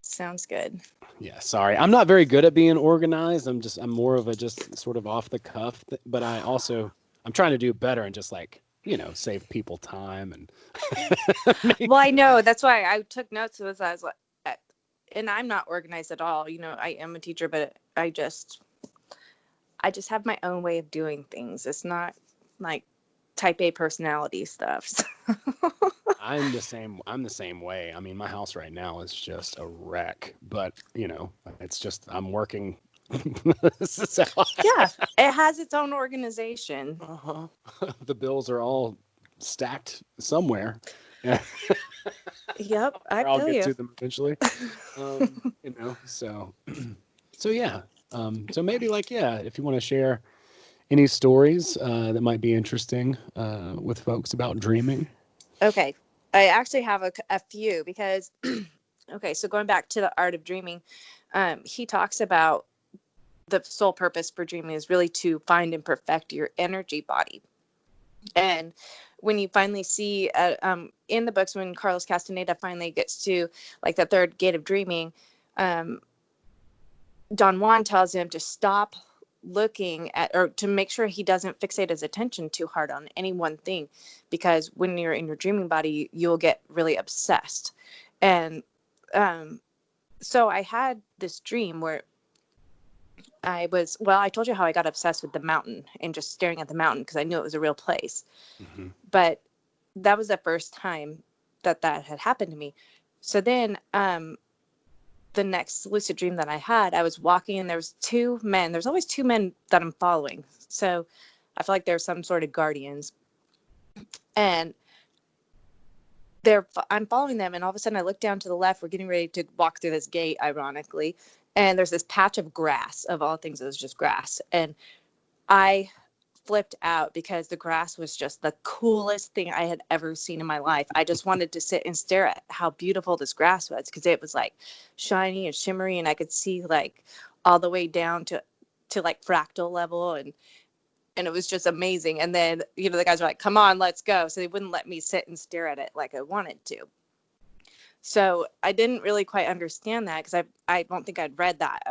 Sounds good. Yeah. Sorry, I'm not very good at being organized. I'm more of a just sort of off the cuff, but I'm trying to do better and just like save people time and. Well, I know that's why I took notes. Was I was like, and I'm not organized at all. I am a teacher, but I just have my own way of doing things. It's not like type A personality stuff. So. I'm the same. I'm the same way. I mean, my house right now is just a wreck, but it's just I'm working. So, Yeah, it has its own organization. uh-huh. The bills are all stacked somewhere. Yeah. Yep, I I'll feel get you. to them eventually. So so yeah. So maybe like yeah, if you want to share any stories that might be interesting with folks about dreaming. Okay, I actually have a few because, okay, so going back to the art of dreaming, he talks about the sole purpose for dreaming is really to find and perfect your energy body. And when you finally see in the books, when Carlos Castaneda finally gets to like the third gate of dreaming, um, Don Juan tells him to stop looking at, or to make sure he doesn't fixate his attention too hard on any one thing, because when you're in your dreaming body, you'll get really obsessed. And so I had this dream where I told you how I got obsessed with the mountain and just staring at the mountain because I knew it was a real place. Hmm. But that was the first time that had happened to me. So then the next lucid dream that I had, I was walking and there was two men. There's always two men that I'm following. So I feel like they're some sort of guardians. And I'm following them, and all of a sudden I look down to the left. We're getting ready to walk through this gate, ironically. And there's this patch of grass. Of all things, it was just grass. And I flipped out because the grass was just the coolest thing I had ever seen in my life. I just wanted to sit and stare at how beautiful this grass was, because it was like shiny and shimmery, and I could see like all the way down to like fractal level, and it was just amazing. And then the guys were like, "Come on, let's go." So they wouldn't let me sit and stare at it like I wanted to. So I didn't really quite understand that, because I don't think I'd read that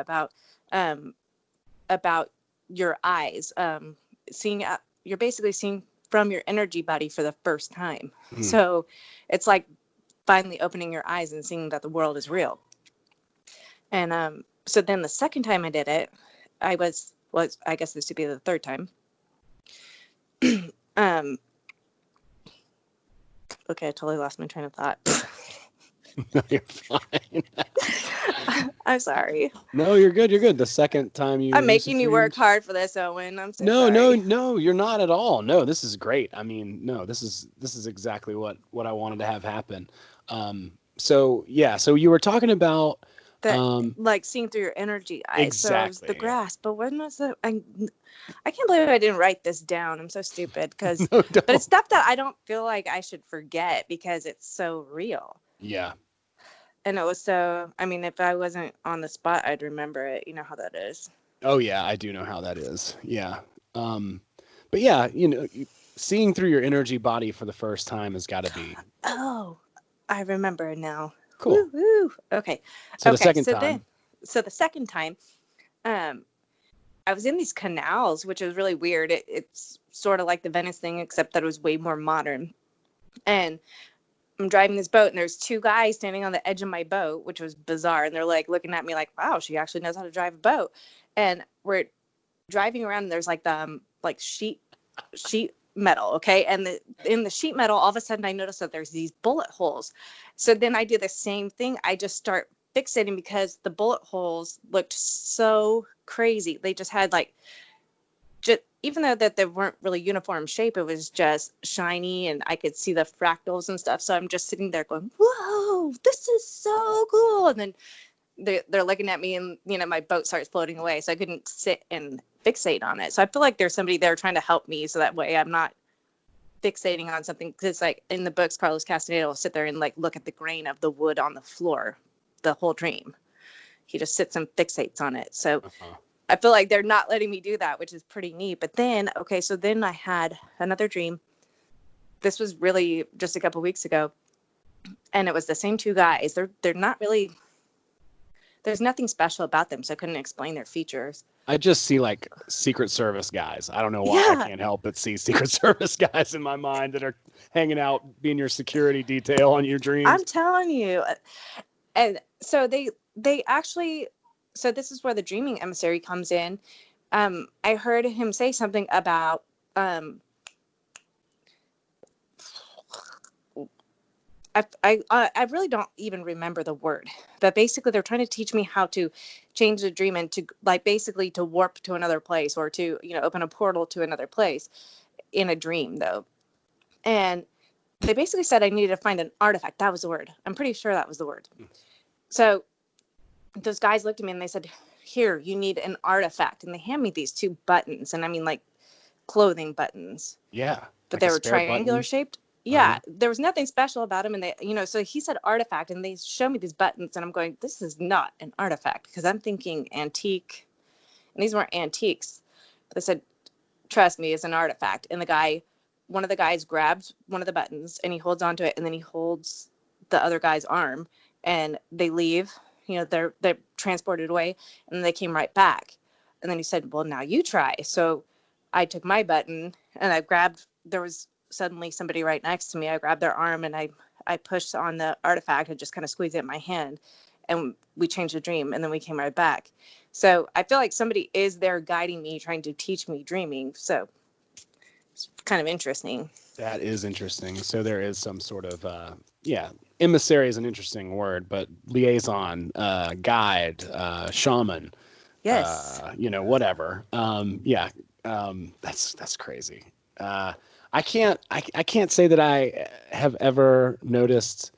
about your eyes. Seeing You're basically seeing from your energy body for the first time. Hmm. So it's like finally opening your eyes and seeing that the world is real. And so then the second time I did it, I guess this would be the third time. um okay, I totally lost my train of thought. No, you're fine. I'm sorry. No, you're good. You're good. The second time you I'm making you work hard for this, Owen. I'm so No, sorry. no, you're not at all. No, this is great. I mean, no, this is exactly what I wanted to have happen. So yeah, so you were talking about That, like, seeing through your energy eyes. So it was the exactly. Yeah. grass. But when was the? I can't believe I didn't write this down. I'm so stupid. No, But don't. it's stuff that I don't feel like I should forget because it's so real. Yeah. And it was so. I mean, if I wasn't on the spot, I'd remember it. You know how that is. Oh yeah, I do know how that is. Yeah. But yeah, seeing through your energy body for the first time has got to be Oh, I remember now. cool. Woo. Okay. So the second time. So the second time, um, I was in these canals, which was really weird. It's sort of like the Venice thing, except that it was way more modern. And I'm driving this boat, and there's two guys standing on the edge of my boat, which was bizarre. And they're like looking at me like, wow, she actually knows how to drive a boat. And we're driving around, and there's like the like sheet metal, okay? And in the sheet metal, all of a sudden I noticed that there's these bullet holes. So then I do the same thing. I just start fixating because the bullet holes looked so crazy. They just had like, just even though that they weren't really uniform shape, it was just shiny and I could see the fractals and stuff. So I'm just sitting there going, whoa, this is so cool. And then they're looking at me, and my boat starts floating away, so I couldn't sit and fixate on it. So I feel like there's somebody there trying to help me, so that way I'm not fixating on something. Because like in the books, Carlos Castaneda will sit there and like look at the grain of the wood on the floor the whole dream. He just sits and fixates on it. So I feel like they're not letting me do that, which is pretty neat. But then, okay, so then I had another dream. This was really just a couple weeks ago, and it was the same two guys. They're not really, there's nothing special about them, so I couldn't explain their features. I just see like Secret Service guys. I don't know why. I can't help but see Secret Service guys in my mind that are hanging out, being your security detail on your dreams. I'm telling you. And so they actually, so this is where the dreaming emissary comes in. I heard him say something about I really don't even remember the word, but basically they're trying to teach me how to change the dream and to like basically to warp to another place, or to open a portal to another place in a dream though. And they basically said I needed to find an artifact. That was the word. I'm pretty sure that was the word. So those guys looked at me and they said, here, you need an artifact. And they hand me these two buttons, and I mean like clothing buttons. Yeah. But like they were triangular button. shaped. Yeah, there was nothing special about them. And they, so he said artifact, and they show me these buttons, and I'm going, this is not an artifact, because I'm thinking antique, and these weren't antiques. But they said, trust me, it's an artifact. And one of the guys grabs one of the buttons, and he holds onto it, and then he holds the other guy's arm, and they leave. They're transported away, and then they came right back. And then he said, well, now you try. So I took my button, and I grabbed, there was suddenly somebody right next to me. I grabbed their arm, and I pushed on the artifact and just kind of squeezed it in my hand, and we changed the dream, and then we came right back. So I feel like somebody is there guiding me, trying to teach me dreaming. So it's kind of interesting. That is interesting. So there is some sort of, emissary is an interesting word, but liaison, guide, shaman, Yes. whatever. That's crazy. I can't say that I have ever noticed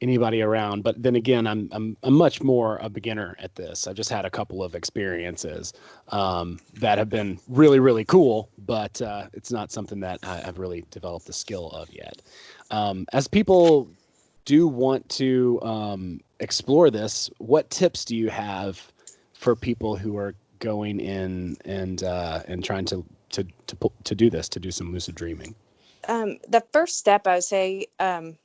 anybody around, but then again, I'm much more a beginner at this. I've just had a couple of experiences that have been really, really cool, but it's not something that I've really developed the skill of yet. As people do want to explore this, what tips do you have for people who are going in and trying to do this, to do some lucid dreaming? The first step, I would say, and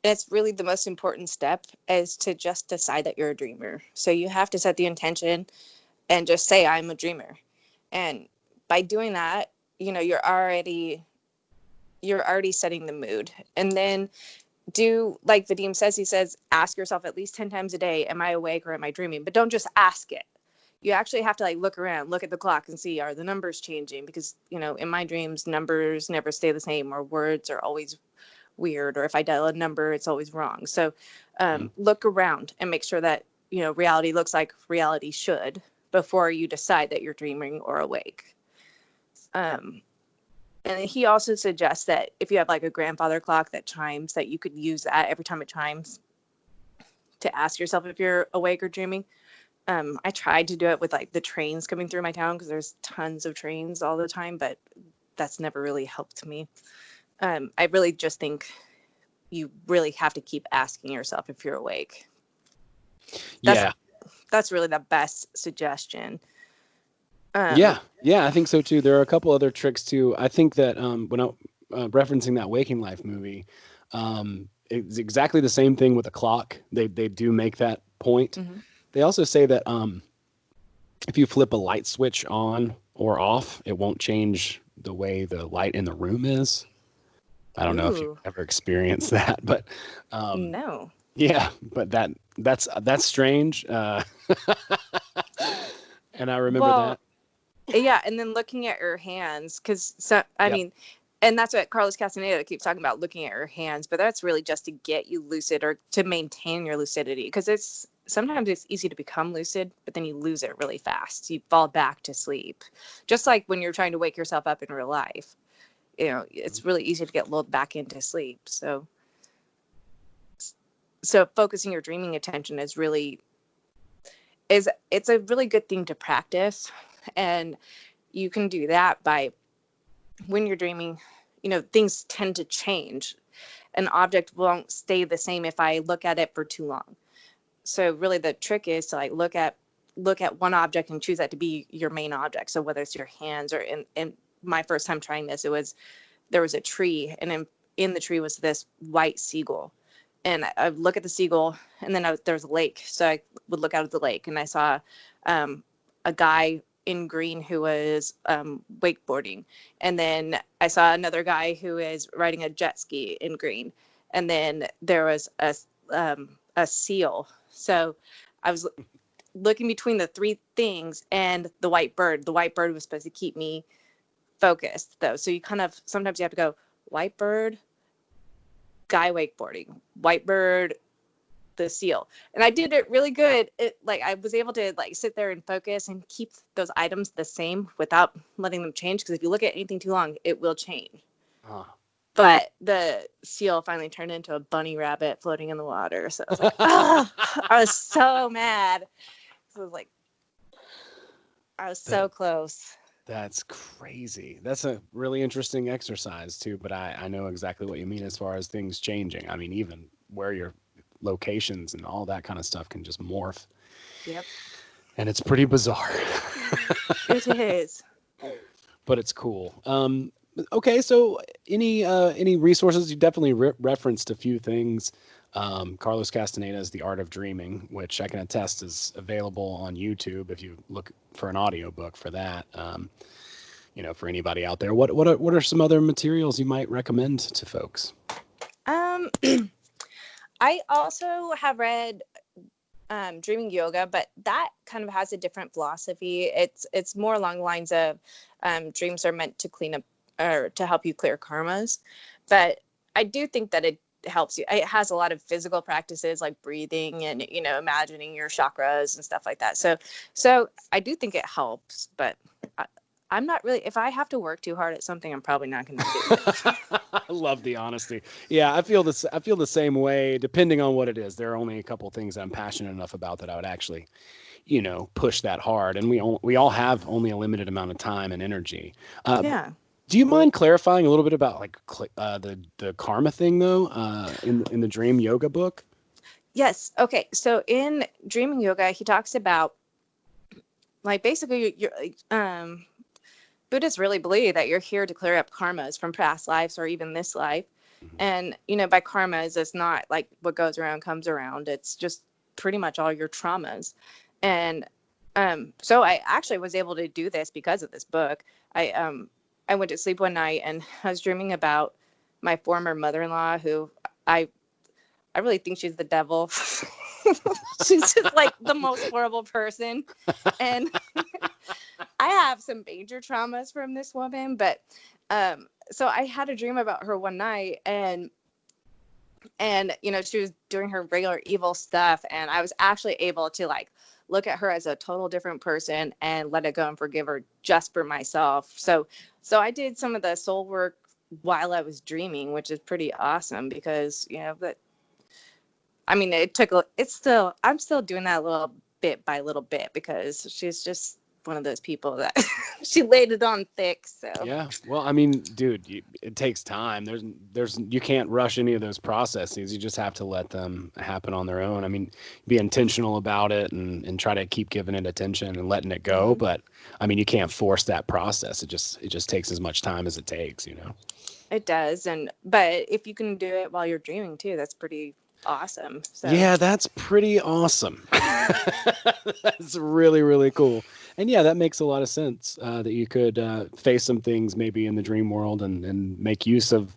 it's really the most important step, is to just decide that you're a dreamer. So you have to set the intention and just say, I'm a dreamer. And by doing that, you're already setting the mood. And then do like Vadim says, he says, ask yourself at least 10 times a day, am I awake or am I dreaming? But don't just ask it. You actually have to like look around, look at the clock and see, are the numbers changing? Because, in my dreams, numbers never stay the same, or words are always weird, or if I dial a number, it's always wrong. So look around and make sure that, reality looks like reality should before you decide that you're dreaming or awake. And he also suggests that if you have like a grandfather clock that chimes, that you could use that every time it chimes to ask yourself if you're awake or dreaming. I tried to do it with like the trains coming through my town, because there's tons of trains all the time, but that's never really helped me. I really just think you really have to keep asking yourself if you're awake. That's really the best suggestion. I think so too. There are a couple other tricks too. I think that when I referencing that Waking Life movie, it's exactly the same thing with a clock. They do make that point. Mm-hmm. They also say that if you flip a light switch on or off, it won't change the way the light in the room is. I don't know if you've Ooh, ever experienced that, but um, no. yeah, but that's strange. And I remember Well, that. yeah, and then looking at your hands, because I Yep. mean, and that's what Carlos Castaneda keeps talking about, looking at your hands, but that's really just to get you lucid or to maintain your lucidity, because it's sometimes it's easy to become lucid, but then you lose it really fast. You fall back to sleep, just like when you're trying to wake yourself up in real life. It's really easy to get lulled back into sleep. So focusing your dreaming attention is it's a really good thing to practice, and you can do that by, when you're dreaming, things tend to change. An object won't stay the same if I look at it for too long. So really the trick is to like look at one object and choose that to be your main object. So whether it's your hands, or in my first time trying this, there was a tree, and in the tree was this white seagull. And I would look at the seagull, and then there was a lake. So I would look out at the lake, and I saw a guy in green who was wakeboarding. And then I saw another guy who is riding a jet ski in green. And then there was a seal. So I was looking between the three things and the white bird. The white bird was supposed to keep me focused, though. So you kind of, sometimes you have to go white bird, guy wakeboarding, white bird, the seal. And I did it really good. Like I was able to like sit there and focus and keep those items the same without letting them change, because if you look at anything too long, it will change. Huh. But the seal finally turned into a bunny rabbit floating in the water. So I was like, oh, I was so mad. So it was like, I was so close. That's crazy. That's a really interesting exercise too, but I know exactly what you mean as far as things changing. I mean, even where your locations and all that kind of stuff can just morph. Yep. And it's pretty bizarre. It is. But it's cool. Okay, so any resources? You definitely referenced a few things. Carlos Castaneda's The Art of Dreaming, which I can attest is available on YouTube if you look for an audiobook for that. For anybody out there, what are some other materials you might recommend to folks? Um, I also have read Dreaming Yoga, but that kind of has a different philosophy. It's more along the lines of dreams are meant to clean up or to help you clear karmas. But I do think that it helps you. It has a lot of physical practices like breathing and, imagining your chakras and stuff like that. So I do think it helps, but I'm not really, if I have to work too hard at something, I'm probably not going to do it. I love the honesty. Yeah, I feel the same way, depending on what it is. There are only a couple things I'm passionate enough about that I would actually, push that hard. And we all have only a limited amount of time and energy. Yeah. Do you mind clarifying a little bit about like the karma thing though, in the Dream Yoga book? Yes. Okay. So in Dreaming Yoga, he talks about like basically you're Buddhists really believe that you're here to clear up karmas from past lives or even this life. Mhm. And, by karmas, it's not like what goes around comes around. It's just pretty much all your traumas. And so I actually was able to do this because of this book. I went to sleep one night and I was dreaming about my former mother-in-law, who I really think she's the devil. She's just like the most horrible person. And I have some major traumas from this woman, but so I had a dream about her one night, and she was doing her regular evil stuff, and I was actually able to like look at her as a total different person and let it go and forgive her just for myself. So I did some of the soul work while I was dreaming, which is pretty awesome because but I mean I'm still doing that a little bit by little bit because she's just one of those people that she laid it on thick. So Yeah. Well, I mean, dude, it takes time. You can't rush any of those processes. You just have to let them happen on their own. I mean, be intentional about it and try to keep giving it attention and letting it go. Mm-hmm. But I mean, you can't force that process. It just takes as much time as it takes, It does. But if you can do it while you're dreaming too, that's pretty awesome. So Yeah, that's pretty awesome. That's really, really cool. And yeah, that makes a lot of sense, that you could face some things maybe in the dream world and make use of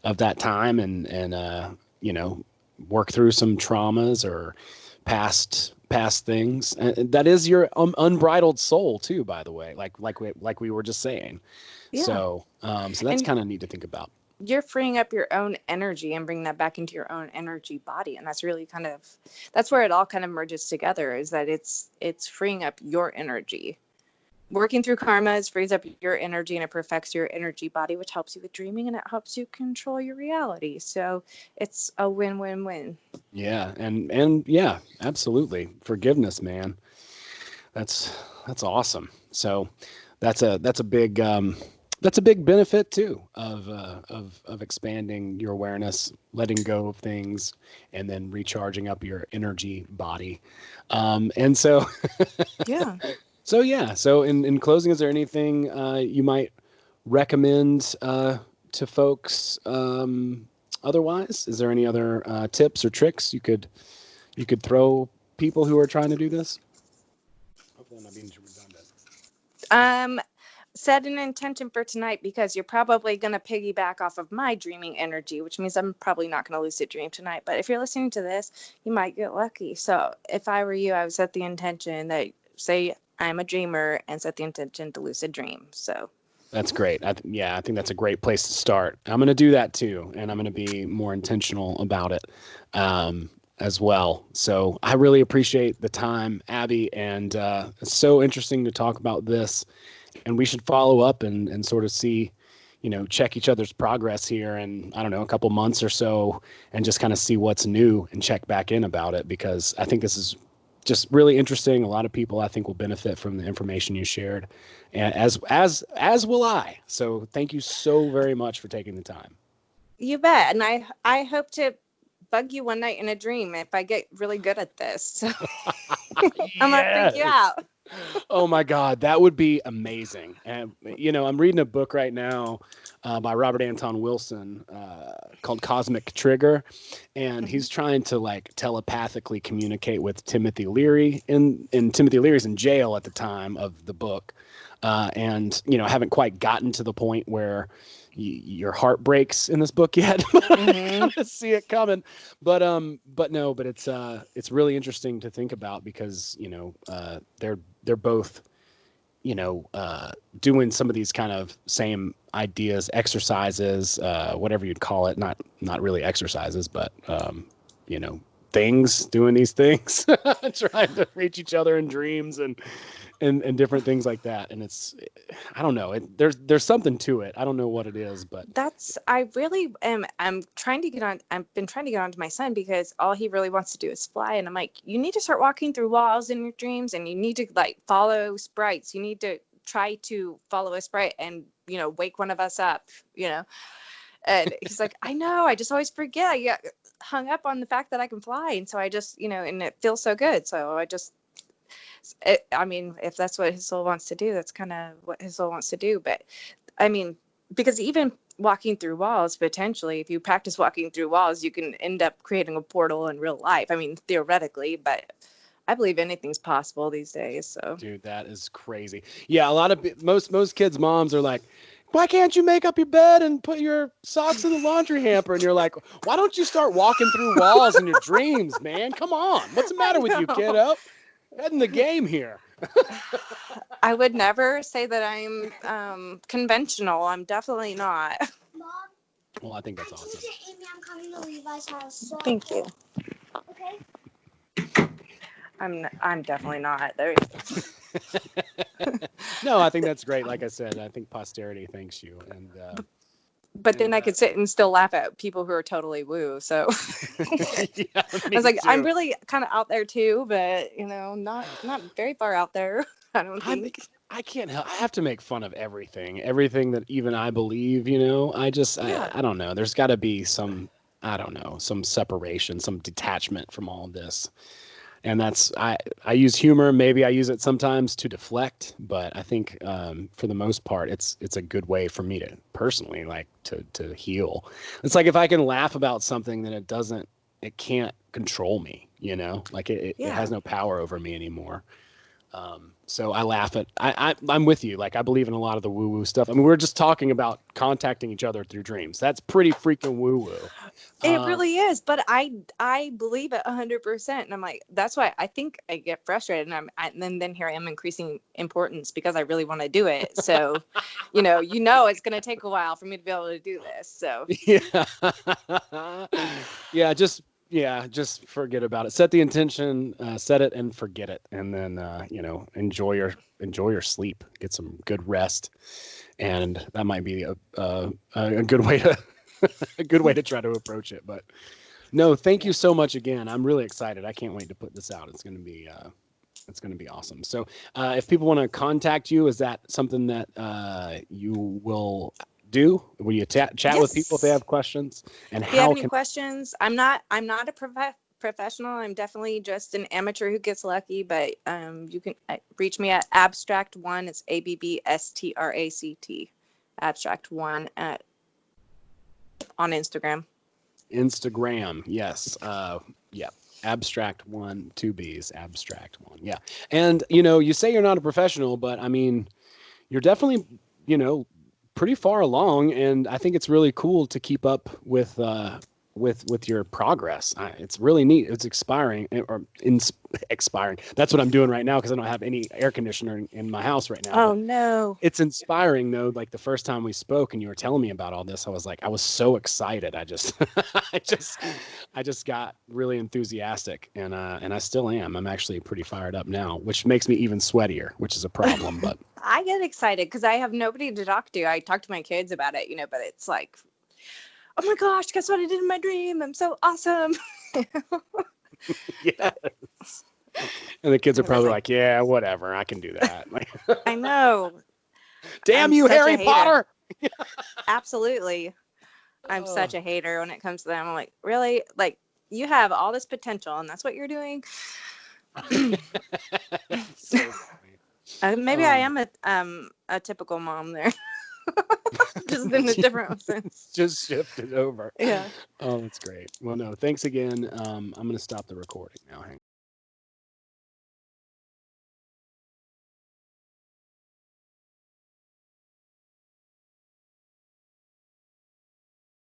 that time and you know, work through some traumas or past things. And that is your unbridled soul too, by the way, like we were just saying. Yeah. So that's And kind of neat to think about. you're freeing up your own energy and bringing that back into your own energy body, and that's really that's where it all kind of merges together, is that it's freeing up your energy. Working through karma is frees up your energy, and it perfects your energy body, which helps you with dreaming, and it helps you control your reality. So it's a win-win-win. Yeah, and yeah, absolutely. Forgiveness, man. That's awesome. So that's a big benefit too of expanding your awareness, letting go of things, and then recharging up your energy body. And so Yeah. so yeah. So in closing, is there anything you might recommend to folks? Otherwise, is there any other tips or tricks you could throw people who are trying to do this? Hopefully, I'm not being too redundant. Set an intention for tonight, because you're probably going to piggyback off of my dreaming energy, which means I'm probably not going to lucid dream tonight. But if you're listening to this, you might get lucky. So if I were you, I would set the intention that, say I'm a dreamer, and set the intention to lucid dream. So That's great. Yeah, I think that's a great place to start. I'm going to do that too, and I'm going to be more intentional about it as well. So I really appreciate the time, Abbie, and it's so interesting to talk about this. And we should follow up and sort of see, you know, check each other's progress here in, I don't know, a couple months or so, and just kind of see what's new and check back in about it, because I think this is just really interesting. A lot of people I think will benefit from the information you shared, and as will I. So thank you so very much for taking the time. you bet. And I hope to bug you one night in a dream if I get really good at this. So I'm going to freak you Yes. out. Oh my God, that would be amazing. And you know, I'm reading a book right now by Robert Anton Wilson called Cosmic Trigger, and he's trying to like telepathically communicate with Timothy Leary, and Timothy Leary's in jail at the time of the book, and you know, haven't quite gotten to the point where your heart breaks in this book yet. I kind of see it coming, but no, but it's really interesting to think about, because you know, they're both, you know, doing some of these kind of same ideas, exercises, whatever you'd call it, not really exercises, but you know, things, doing these things, trying to reach each other in dreams and different things like that. And it's, I don't know, there's something to it. I don't know what it is, but I really am. I've been trying to get onto my son, because all he really wants to do is fly. And I'm like, you need to start walking through walls in your dreams, and you need to like follow sprites. You need to try to follow a sprite and, you know, wake one of us up, you know. And he's like, I know, I just always forget. I get hung up on the fact that I can fly. And so I just, you know, and it feels so good. So I mean, if that's what his soul wants to do, that's kind of what his soul wants to do. But I mean, because even walking through walls, potentially, if you practice walking through walls, you can end up creating a portal in real life. I mean, theoretically, but I believe anything's possible these days. So, dude, that is crazy. Yeah, a lot of most kids' moms are like, why can't you make up your bed and put your socks in the laundry hamper? And you're like, why don't you start walking through walls in your dreams, man? Come on. What's the matter with you, kiddo? Head in the game here. I would never say that I'm conventional. I'm definitely not. Mom, Well, I think that's awesome. Amy, I'm coming to Levi's house. So, Thank you. okay. I'm definitely not. There. No, I think that's great. Like I said, I think posterity thanks you. And But then I could sit and still laugh at people who are totally woo. So yeah, I was like, I'm really kind of out there too, but you know, not very far out there. I don't think. I can't help. I have to make fun of everything that even I believe. You know, I don't know. There's got to be some, I don't know, some separation, some detachment from all of this. And that's, I use humor. Maybe I use it sometimes to deflect, but I think for the most part, it's a good way for me to personally like to heal. It's like if I can laugh about something, then it can't control me, you know, like it has no power over me anymore. So I laugh at, I'm with you. Like, I believe in a lot of the woo woo stuff. I mean, we're just talking about contacting each other through dreams. That's pretty freaking woo woo. It really is, but I believe it 100%, and I'm like, that's why I think I get frustrated, and then here I am increasing importance because I really want to do it. So, it's going to take a while for me to be able to do this. So just forget about it. Set the intention, set it and forget it, and then enjoy your sleep. Get some good rest, and that might be a good way to. A good way to try to approach it. But no, thank you so much again. I'm really excited. I can't wait to put this out. It's going to be awesome. So if people want to contact you, is that something that you will do? Will you chat with people if they have questions? And if you have any questions, I'm not a professional. I'm definitely just an amateur who gets lucky, but you can reach me at abstract1. It's ABBSTRACT, abstract1 on Instagram. Yes. Abstract one, 2 B's, abstract one. Yeah. And, you say you're not a professional, but I mean, you're definitely, pretty far along. And I think it's really cool to keep up with your progress. It's really neat. It's expiring. That's what I'm doing right now because I don't have any air conditioner in my house right now. Oh no. It's inspiring though. Like the first time we spoke and you were telling me about all this, I was so excited. I just I just got really enthusiastic, and I still am. I'm actually pretty fired up now, which makes me even sweatier, which is a problem. But I get excited because I have nobody to talk to. I talk to my kids about it, but it's like, oh my gosh, guess what I did in my dream? I'm so awesome. Yes. And the kids are probably like, yeah, whatever, I can do that. I know. Damn you, Harry Potter. Absolutely. I'm such a hater when it comes to them. I'm like, really? Like, you have all this potential and that's what you're doing? So funny. Maybe I am a typical mom there. Just in a different sense. Just shift it over. Yeah. Oh, that's great. Well, no, thanks again. I'm going to stop the recording now. Hang on.